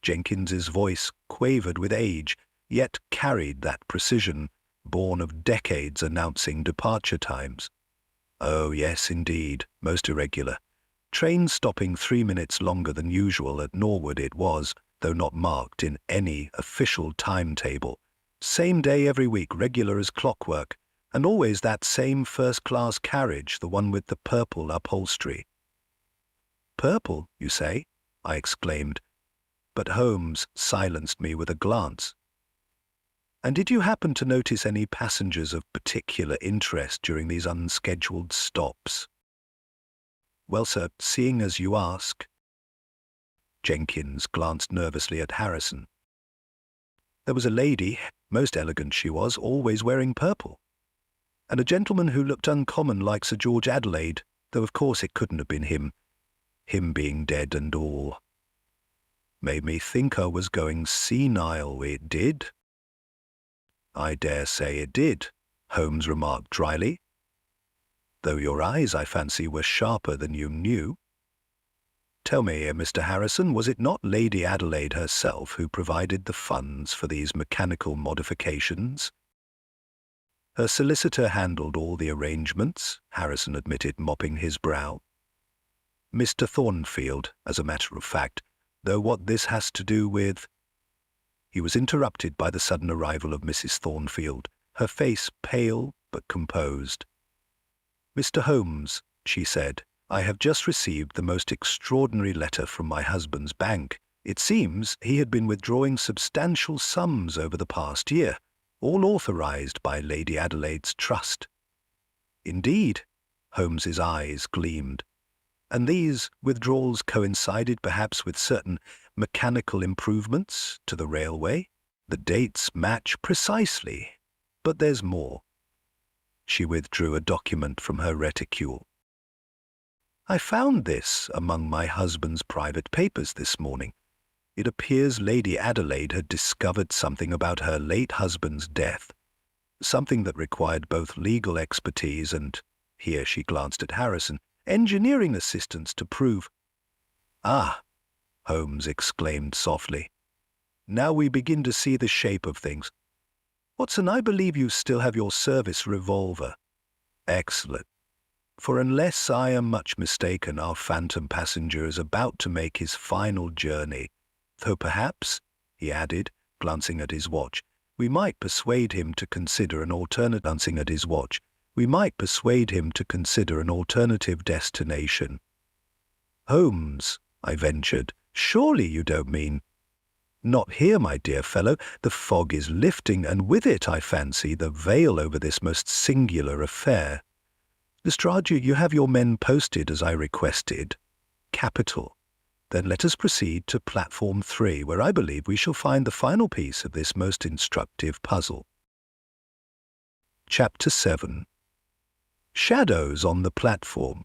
S1: Jenkins's voice quavered with age, yet carried that precision born of decades announcing departure times. "Oh, yes, indeed, most irregular. Trains stopping 3 minutes longer than usual at Norwood it was, though not marked in any official timetable. Same day every week, regular as clockwork, and always that same first-class carriage, the one with the purple upholstery." "Purple, you say?" I exclaimed, but Holmes silenced me with a glance. "And did you happen to notice any passengers of particular interest during these unscheduled stops?" "Well, sir, seeing as you ask—" Jenkins glanced nervously at Harrison. "There was a lady, most elegant she was, always wearing purple, and a gentleman who looked uncommon like Sir George Adelaide, though of course it couldn't have been him being dead and all. Made me think I was going senile, it did." "I dare say it did," Holmes remarked dryly, "though your eyes, I fancy, were sharper than you knew. Tell me, Mr. Harrison, was it not Lady Adelaide herself who provided the funds for these mechanical modifications?" "Her solicitor handled all the arrangements," Harrison admitted, mopping his brow. "Mr. Thornfield, as a matter of fact, though what this has to do with—" He was interrupted by the sudden arrival of Mrs. Thornfield, her face pale but composed. "Mr. Holmes," she said, "I have just received the most extraordinary letter from my husband's bank. It seems he had been withdrawing substantial sums over the past year, all authorized by Lady Adelaide's trust." "Indeed?" Holmes's eyes gleamed. "And these withdrawals coincided perhaps with certain mechanical improvements to the railway?" "The dates match precisely, but there's more." She withdrew a document from her reticule. "I found this among my husband's private papers this morning. It appears Lady Adelaide had discovered something about her late husband's death, something that required both legal expertise and—" here she glanced at Harrison, engineering assistants to prove. Ah, Holmes exclaimed softly. Now we begin to see the shape of things. Watson, I believe you still have your service revolver. Excellent. For unless I am much mistaken, our phantom passenger is about to make his final journey. Though perhaps, he added, glancing at his watch, we might persuade him to consider an alternative destination. Holmes, I ventured, surely you don't mean— Not here, my dear fellow. The fog is lifting, and with it, I fancy, the veil over this most singular affair. Lestrade, you have your men posted as I requested. Capital. Then let us proceed to platform 3, where I believe we shall find the final piece of this most instructive puzzle. Chapter 7. Shadows on the platform.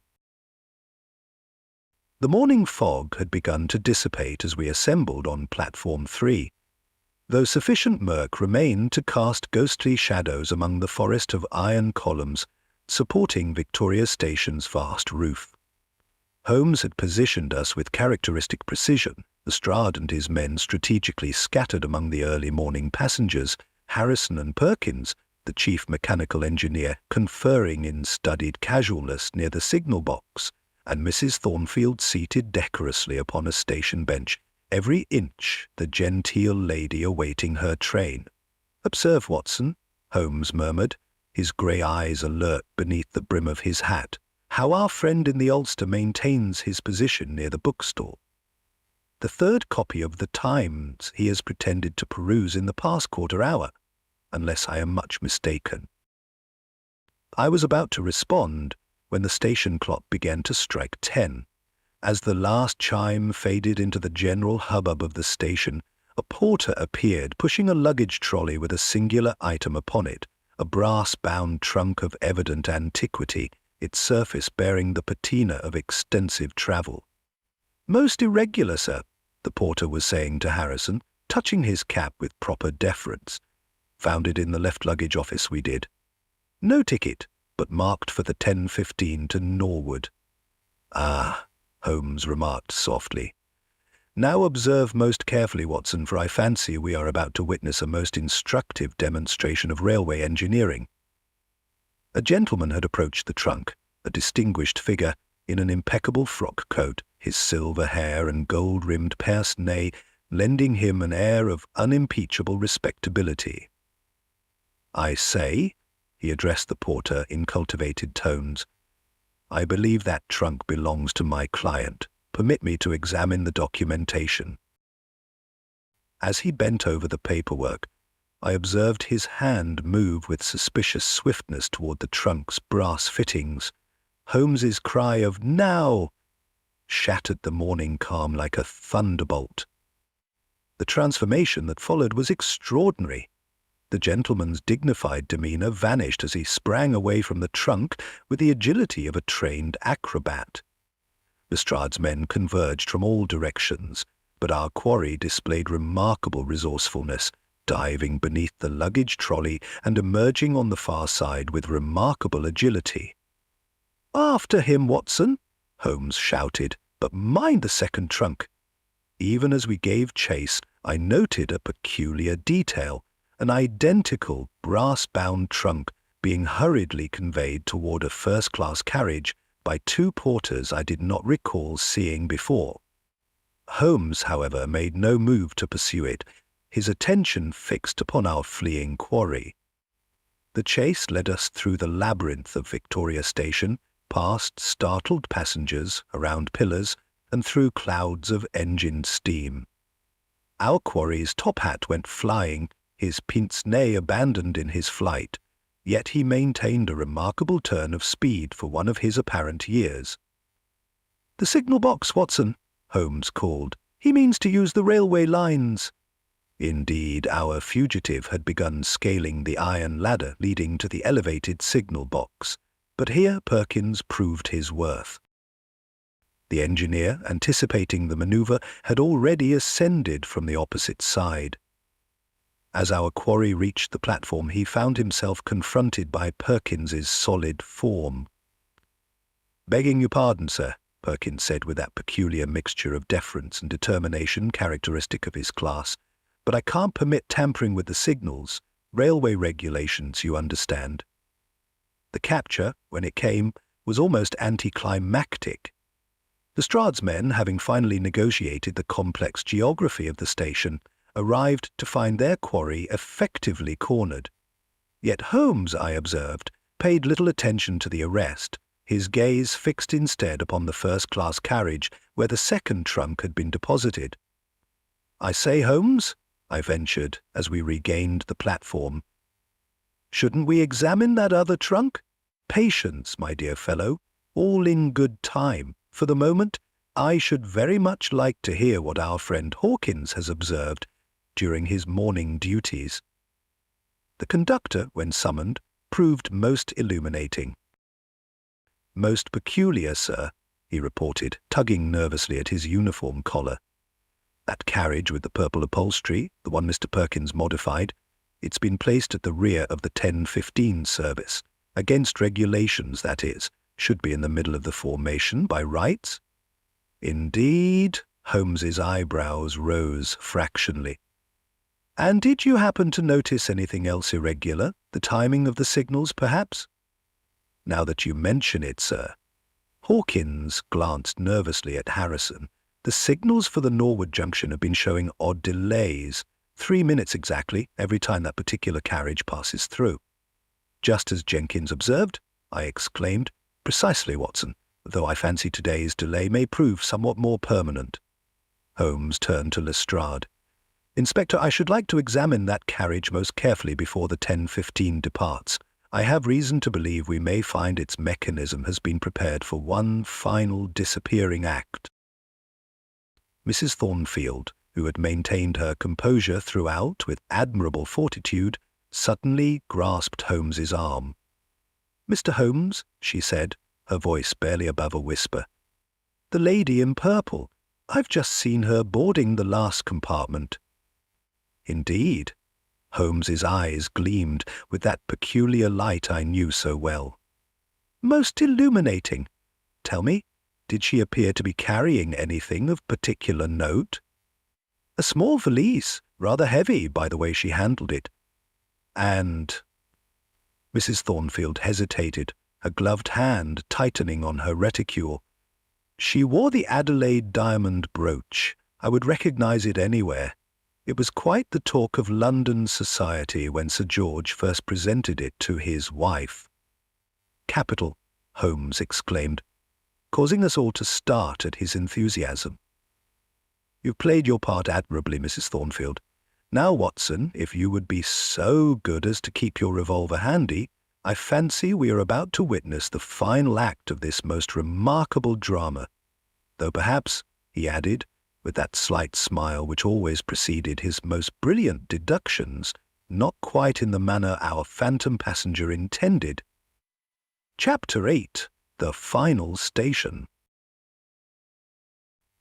S1: The morning fog had begun to dissipate as we assembled on platform 3, though sufficient murk remained to cast ghostly shadows among the forest of iron columns supporting Victoria Station's vast roof. Holmes had positioned us with characteristic precision, Lestrade and his men strategically scattered among the early morning passengers, Harrison and Perkins, the chief mechanical engineer, conferring in studied casualness near the signal box, and Mrs. Thornfield seated decorously upon a station bench, every inch the genteel lady awaiting her train. "Observe, Watson," Holmes murmured, his grey eyes alert beneath the brim of his hat, "how our friend in the ulster maintains his position near the bookstall. The third copy of the Times he has pretended to peruse in the past quarter hour, unless I am much mistaken." I was about to respond when the station clock began to strike 10. As the last chime faded into the general hubbub of the station, a porter appeared pushing a luggage trolley with a singular item upon it, a brass-bound trunk of evident antiquity, its surface bearing the patina of extensive travel. "Most irregular, sir," the porter was saying to Harrison, touching his cap with proper deference. "Found it in the left luggage office, we did. No ticket, but marked for the 10:15 to Norwood." "Ah," Holmes remarked softly. "Now observe most carefully, Watson, for I fancy we are about to witness a most instructive demonstration of railway engineering." A gentleman had approached the trunk, a distinguished figure in an impeccable frock coat, his silver hair and gold-rimmed pince-nez lending him an air of unimpeachable respectability. "I say," he addressed the porter in cultivated tones, "I believe that trunk belongs to my client. Permit me to examine the documentation." As he bent over the paperwork, I observed his hand move with suspicious swiftness toward the trunk's brass fittings. Holmes's cry of "Now!" shattered the morning calm like a thunderbolt. The transformation that followed was extraordinary. The gentleman's dignified demeanor vanished as he sprang away from the trunk with the agility of a trained acrobat. Lestrade's men converged from all directions, but our quarry displayed remarkable resourcefulness, diving beneath the luggage trolley and emerging on the far side with remarkable agility. "After him, Watson!" Holmes shouted, "but mind the second trunk." Even as we gave chase, I noted a peculiar detail, an identical brass-bound trunk being hurriedly conveyed toward a first-class carriage by two porters I did not recall seeing before. Holmes, however, made no move to pursue it, his attention fixed upon our fleeing quarry. The chase led us through the labyrinth of Victoria Station, past startled passengers, around pillars, and through clouds of engine steam. Our quarry's top hat went flying, his pince-nez abandoned in his flight, yet he maintained a remarkable turn of speed for one of his apparent years. "The signal box, Watson," Holmes called. "He means to use the railway lines." Indeed, our fugitive had begun scaling the iron ladder leading to the elevated signal box, but here Perkins proved his worth. The engineer, anticipating the maneuver, had already ascended from the opposite side. As our quarry reached the platform, he found himself confronted by Perkins's solid form. "Begging your pardon, sir," Perkins said with that peculiar mixture of deference and determination characteristic of his class, "but I can't permit tampering with the signals. Railway regulations, you understand." The capture, when it came, was almost anticlimactic. Lestrade's men, having finally negotiated the complex geography of the station, arrived to find their quarry effectively cornered. Yet Holmes, I observed, paid little attention to the arrest, his gaze fixed instead upon the first-class carriage where the second trunk had been deposited. "I say, Holmes," I ventured as we regained the platform, "shouldn't we examine that other trunk? Patience, my dear fellow, all in good time. For the moment, I should very much like to hear what our friend Hawkins has observed during his morning duties." The conductor, when summoned, proved most illuminating. "Most peculiar, sir," he reported, tugging nervously at his uniform collar. "That carriage with the purple upholstery, the one Mr. Perkins modified, it's been placed at the rear of the 10:15 service. Against regulations, that is, should be in the middle of the formation by rights." "Indeed?" Holmes's eyebrows rose fractionally. "And did you happen to notice anything else irregular? The timing of the signals, perhaps?" "Now that you mention it, sir." Hawkins glanced nervously at Harrison. "The signals for the Norwood Junction have been showing odd delays, 3 minutes exactly, every time that particular carriage passes through." "Just as Jenkins observed," I exclaimed. "Precisely, Watson, though I fancy today's delay may prove somewhat more permanent." Holmes turned to Lestrade. "Inspector, I should like to examine that carriage most carefully before the 10:15 departs. I have reason to believe we may find its mechanism has been prepared for one final disappearing act." Mrs. Thornfield, who had maintained her composure throughout with admirable fortitude, suddenly grasped Holmes's arm. "Mr. Holmes," she said, her voice barely above a whisper, "the lady in purple. I've just seen her boarding the last compartment." "Indeed?" Holmes's eyes gleamed with that peculiar light I knew so well. "Most illuminating. Tell me, did she appear to be carrying anything of particular note?" "A small valise, rather heavy by the way she handled it." "And—" Mrs. Thornfield hesitated, her gloved hand tightening on her reticule. "She wore the Adelaide diamond brooch. I would recognize it anywhere. It was quite the talk of London society when Sir George first presented it to his wife." "Capital," Holmes exclaimed, causing us all to start at his enthusiasm. "You've played your part admirably, Mrs. Thornfield. Now, Watson, if you would be so good as to keep your revolver handy, I fancy we are about to witness the final act of this most remarkable drama. Though perhaps," he added, with that slight smile which always preceded his most brilliant deductions, "not quite in the manner our phantom passenger intended." Chapter 8. The Final Station.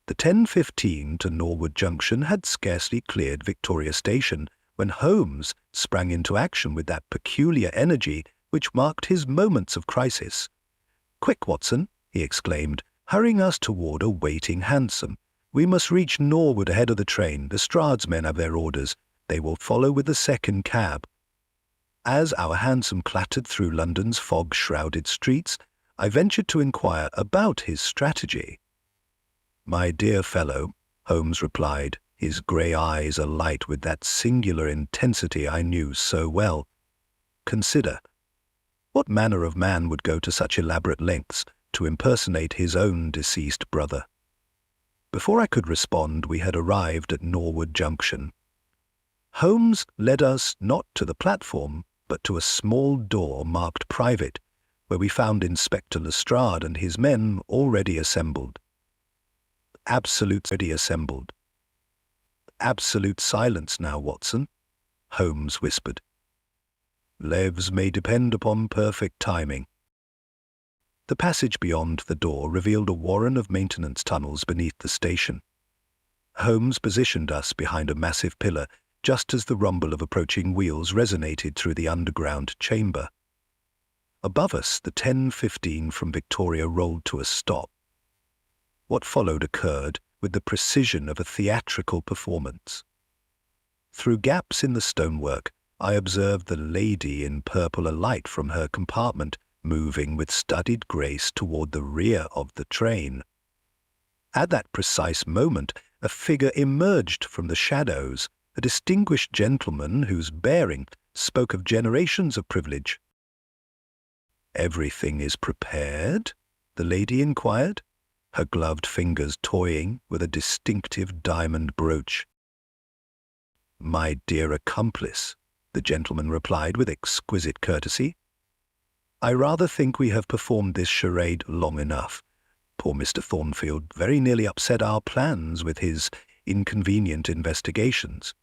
S1: The 10:15 to Norwood Junction had scarcely cleared Victoria Station when Holmes sprang into action with that peculiar energy which marked his moments of crisis. "Quick, Watson," he exclaimed, hurrying us toward a waiting hansom. "We must reach Norwood ahead of the train. Lestrade's men have their orders. They will follow with the second cab." As our hansom clattered through London's fog-shrouded streets, I ventured to inquire about his strategy. "My dear fellow," Holmes replied, his grey eyes alight with that singular intensity I knew so well, "consider. What manner of man would go to such elaborate lengths to impersonate his own deceased brother?" Before I could respond, we had arrived at Norwood Junction. Holmes led us not to the platform, but to a small door marked private, where we found Inspector Lestrade and his men already assembled. Absolute silence now, Watson," Holmes whispered. "Lives may depend upon perfect timing." The passage beyond the door revealed a warren of maintenance tunnels beneath the station. Holmes positioned us behind a massive pillar just as the rumble of approaching wheels resonated through the underground chamber. Above us, the 10:15 from Victoria rolled to a stop. What followed occurred with the precision of a theatrical performance. Through gaps in the stonework, I observed the lady in purple alight from her compartment, moving with studied grace toward the rear of the train. At that precise moment, a figure emerged from the shadows, a distinguished gentleman whose bearing spoke of generations of privilege. "Everything is prepared?" the lady inquired, her gloved fingers toying with a distinctive diamond brooch. "My dear accomplice," the gentleman replied with exquisite courtesy, "I rather think we have performed this charade long enough. Poor Mr. Thornfield very nearly upset our plans with his inconvenient investigations."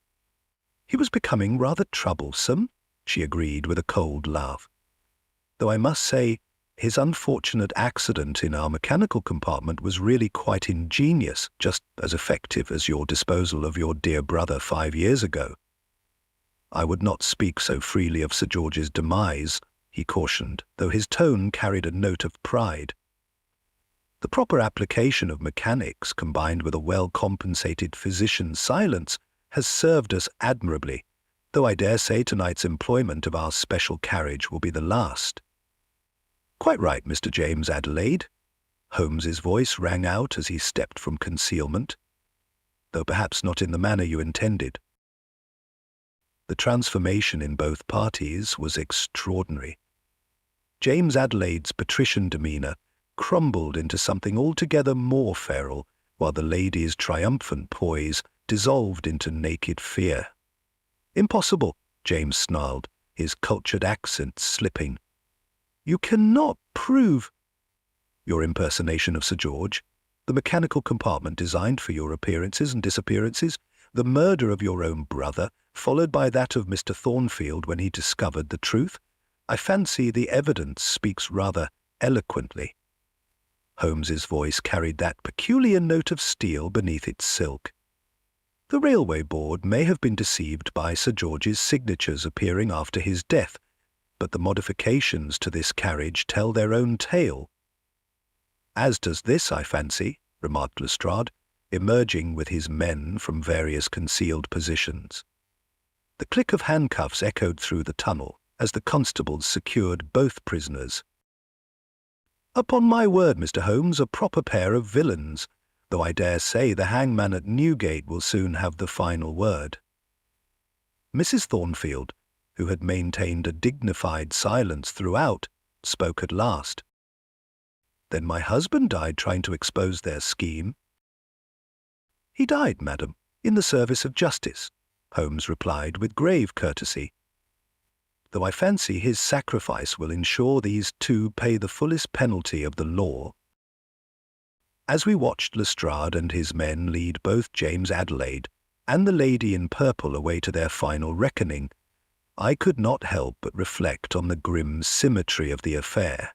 S1: "He was becoming rather troublesome," she agreed with a cold laugh. "Though I must say, his unfortunate accident in our mechanical compartment was really quite ingenious, just as effective as your disposal of your dear brother 5 years ago." "I would not speak so freely of Sir George's demise," he cautioned, though his tone carried a note of pride. "The proper application of mechanics, combined with a well-compensated physician's silence, has served us admirably, though I dare say tonight's employment of our special carriage will be the last." "Quite right, Mr. James Adelaide," Holmes's voice rang out as he stepped from concealment, "though perhaps not in the manner you intended." The transformation in both parties was extraordinary. James Adelaide's patrician demeanour crumbled into something altogether more feral, while the lady's triumphant poise dissolved into naked fear. "Impossible," James snarled, his cultured accents slipping. "You cannot prove—" "Your impersonation of Sir George, the mechanical compartment designed for your appearances and disappearances, the murder of your own brother, followed by that of Mr. Thornfield when he discovered the truth. I fancy the evidence speaks rather eloquently." Holmes's voice carried that peculiar note of steel beneath its silk. "The railway board may have been deceived by Sir George's signatures appearing after his death, but the modifications to this carriage tell their own tale." "As does this, I fancy," remarked Lestrade, emerging with his men from various concealed positions. The click of handcuffs echoed through the tunnel as the constables secured both prisoners. "Upon my word, Mr. Holmes, a proper pair of villains, though I dare say the hangman at Newgate will soon have the final word." Mrs. Thornfield, who had maintained a dignified silence throughout, spoke at last. "Then my husband died trying to expose their scheme?" "He died, madam, in the service of justice," Holmes replied with grave courtesy, "though I fancy his sacrifice will ensure these two pay the fullest penalty of the law." As we watched Lestrade and his men lead both James Adelaide and the lady in purple away to their final reckoning, I could not help but reflect on the grim symmetry of the affair.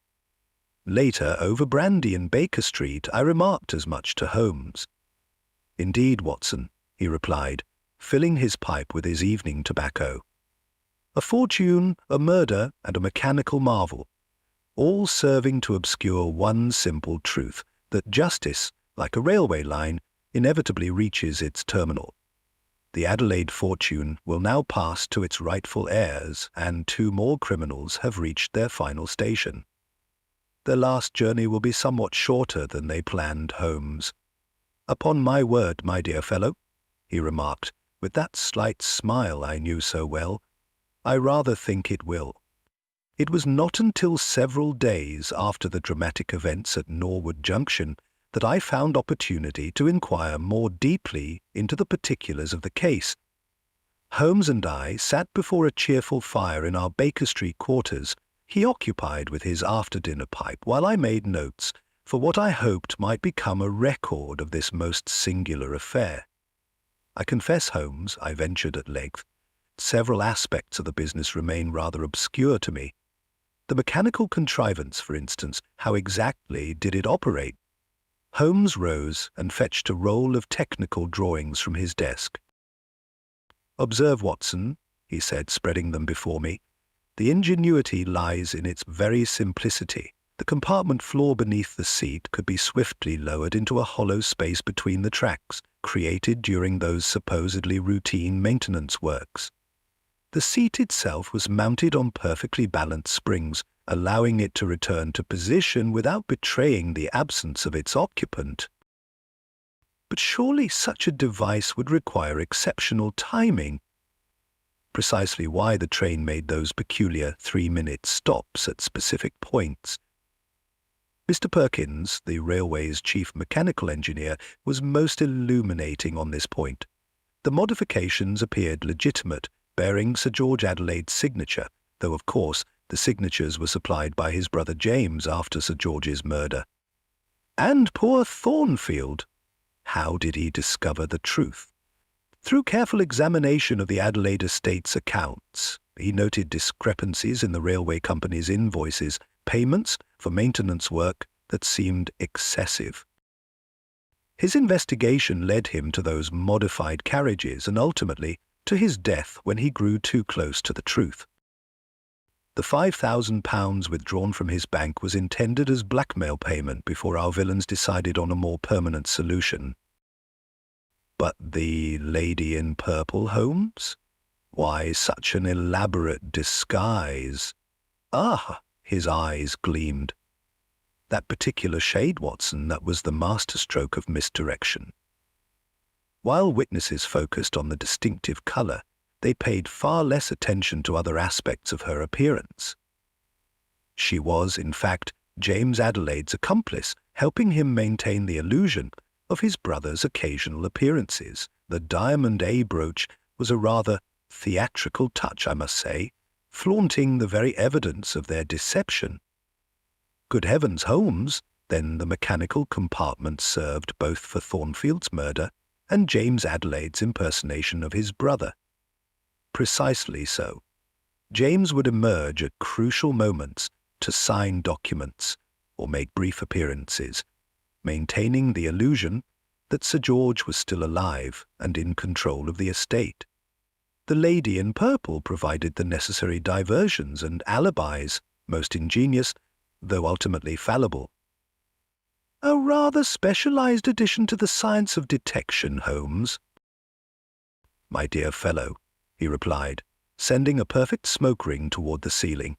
S1: Later, over brandy in Baker Street, I remarked as much to Holmes. "Indeed, Watson," he replied, filling his pipe with his evening tobacco. "A fortune, a murder, and a mechanical marvel, all serving to obscure one simple truth, that justice, like a railway line, inevitably reaches its terminal. The Adelaide fortune will now pass to its rightful heirs, and 2 more criminals have reached their final station. Their last journey will be somewhat shorter than they planned, Holmes. Upon my word, my dear fellow," he remarked, with that slight smile I knew so well, "I rather think it will." It was not until several days after the dramatic events at Norwood Junction that I found opportunity to inquire more deeply into the particulars of the case. Holmes and I sat before a cheerful fire in our Baker Street quarters, he occupied with his after-dinner pipe, while I made notes for what I hoped might become a record of this most singular affair. "I confess, Holmes," I ventured at length, "several aspects of the business remain rather obscure to me. The mechanical contrivance, for instance, how exactly did it operate?" Holmes rose and fetched a roll of technical drawings from his desk. "Observe, Watson," he said, spreading them before me. The ingenuity lies in its very simplicity. The compartment floor beneath the seat could be swiftly lowered into a hollow space between the tracks, created during those supposedly routine maintenance works. The seat itself was mounted on perfectly balanced springs, allowing it to return to position without betraying the absence of its occupant. But surely such a device would require exceptional timing. Precisely why the train made those peculiar 3-minute stops at specific points. Mr. Perkins, the railway's chief mechanical engineer, was most illuminating on this point. The modifications appeared legitimate, bearing Sir George Adelaide's signature, though of course the signatures were supplied by his brother James after Sir George's murder. And poor Thornfield! How did he discover the truth? Through careful examination of the Adelaide estate's accounts, he noted discrepancies in the railway company's invoices, payments for maintenance work that seemed excessive. His investigation led him to those modified carriages and ultimately to his death when he grew too close to the truth. The £5,000 withdrawn from his bank was intended as blackmail payment before our villains decided on a more permanent solution. But the lady in purple, Holmes? Why such an elaborate disguise? Ah, his eyes gleamed. That particular shade, Watson, that was the masterstroke of misdirection. While witnesses focused on the distinctive colour, they paid far less attention to other aspects of her appearance. She was, in fact, James Adelaide's accomplice, helping him maintain the illusion of his brother's occasional appearances. The diamond A brooch was a rather theatrical touch, I must say, flaunting the very evidence of their deception. Good heavens, Holmes! Then the mechanical compartment served both for Thornfield's murder and James Adelaide's impersonation of his brother. Precisely so. James would emerge at crucial moments to sign documents or make brief appearances, maintaining the illusion that Sir George was still alive and in control of the estate. The lady in purple provided the necessary diversions and alibis, most ingenious, though ultimately fallible. A rather specialized addition to the science of detection, Holmes. My dear fellow, he replied, sending a perfect smoke ring toward the ceiling.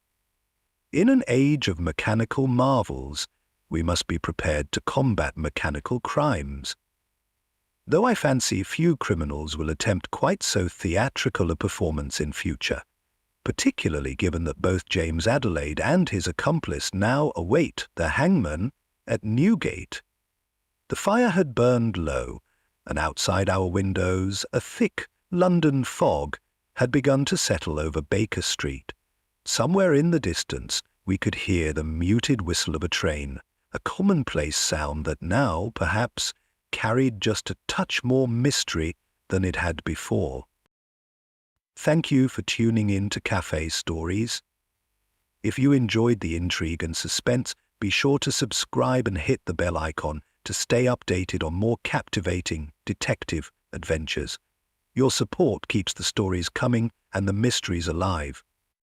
S1: In an age of mechanical marvels, we must be prepared to combat mechanical crimes. Though I fancy few criminals will attempt quite so theatrical a performance in future, particularly given that both James Adelaide and his accomplice now await the hangman at Newgate. The fire had burned low, and outside our windows a thick London fog had begun to settle over Baker Street. Somewhere in the distance we could hear the muted whistle of a train, a commonplace sound that now, perhaps, carried just a touch more mystery than it had before. Thank you for tuning in to Cafe Stories. If you enjoyed the intrigue and suspense, be sure to subscribe and hit the bell icon to stay updated on more captivating detective adventures. Your support keeps the stories coming and the mysteries alive.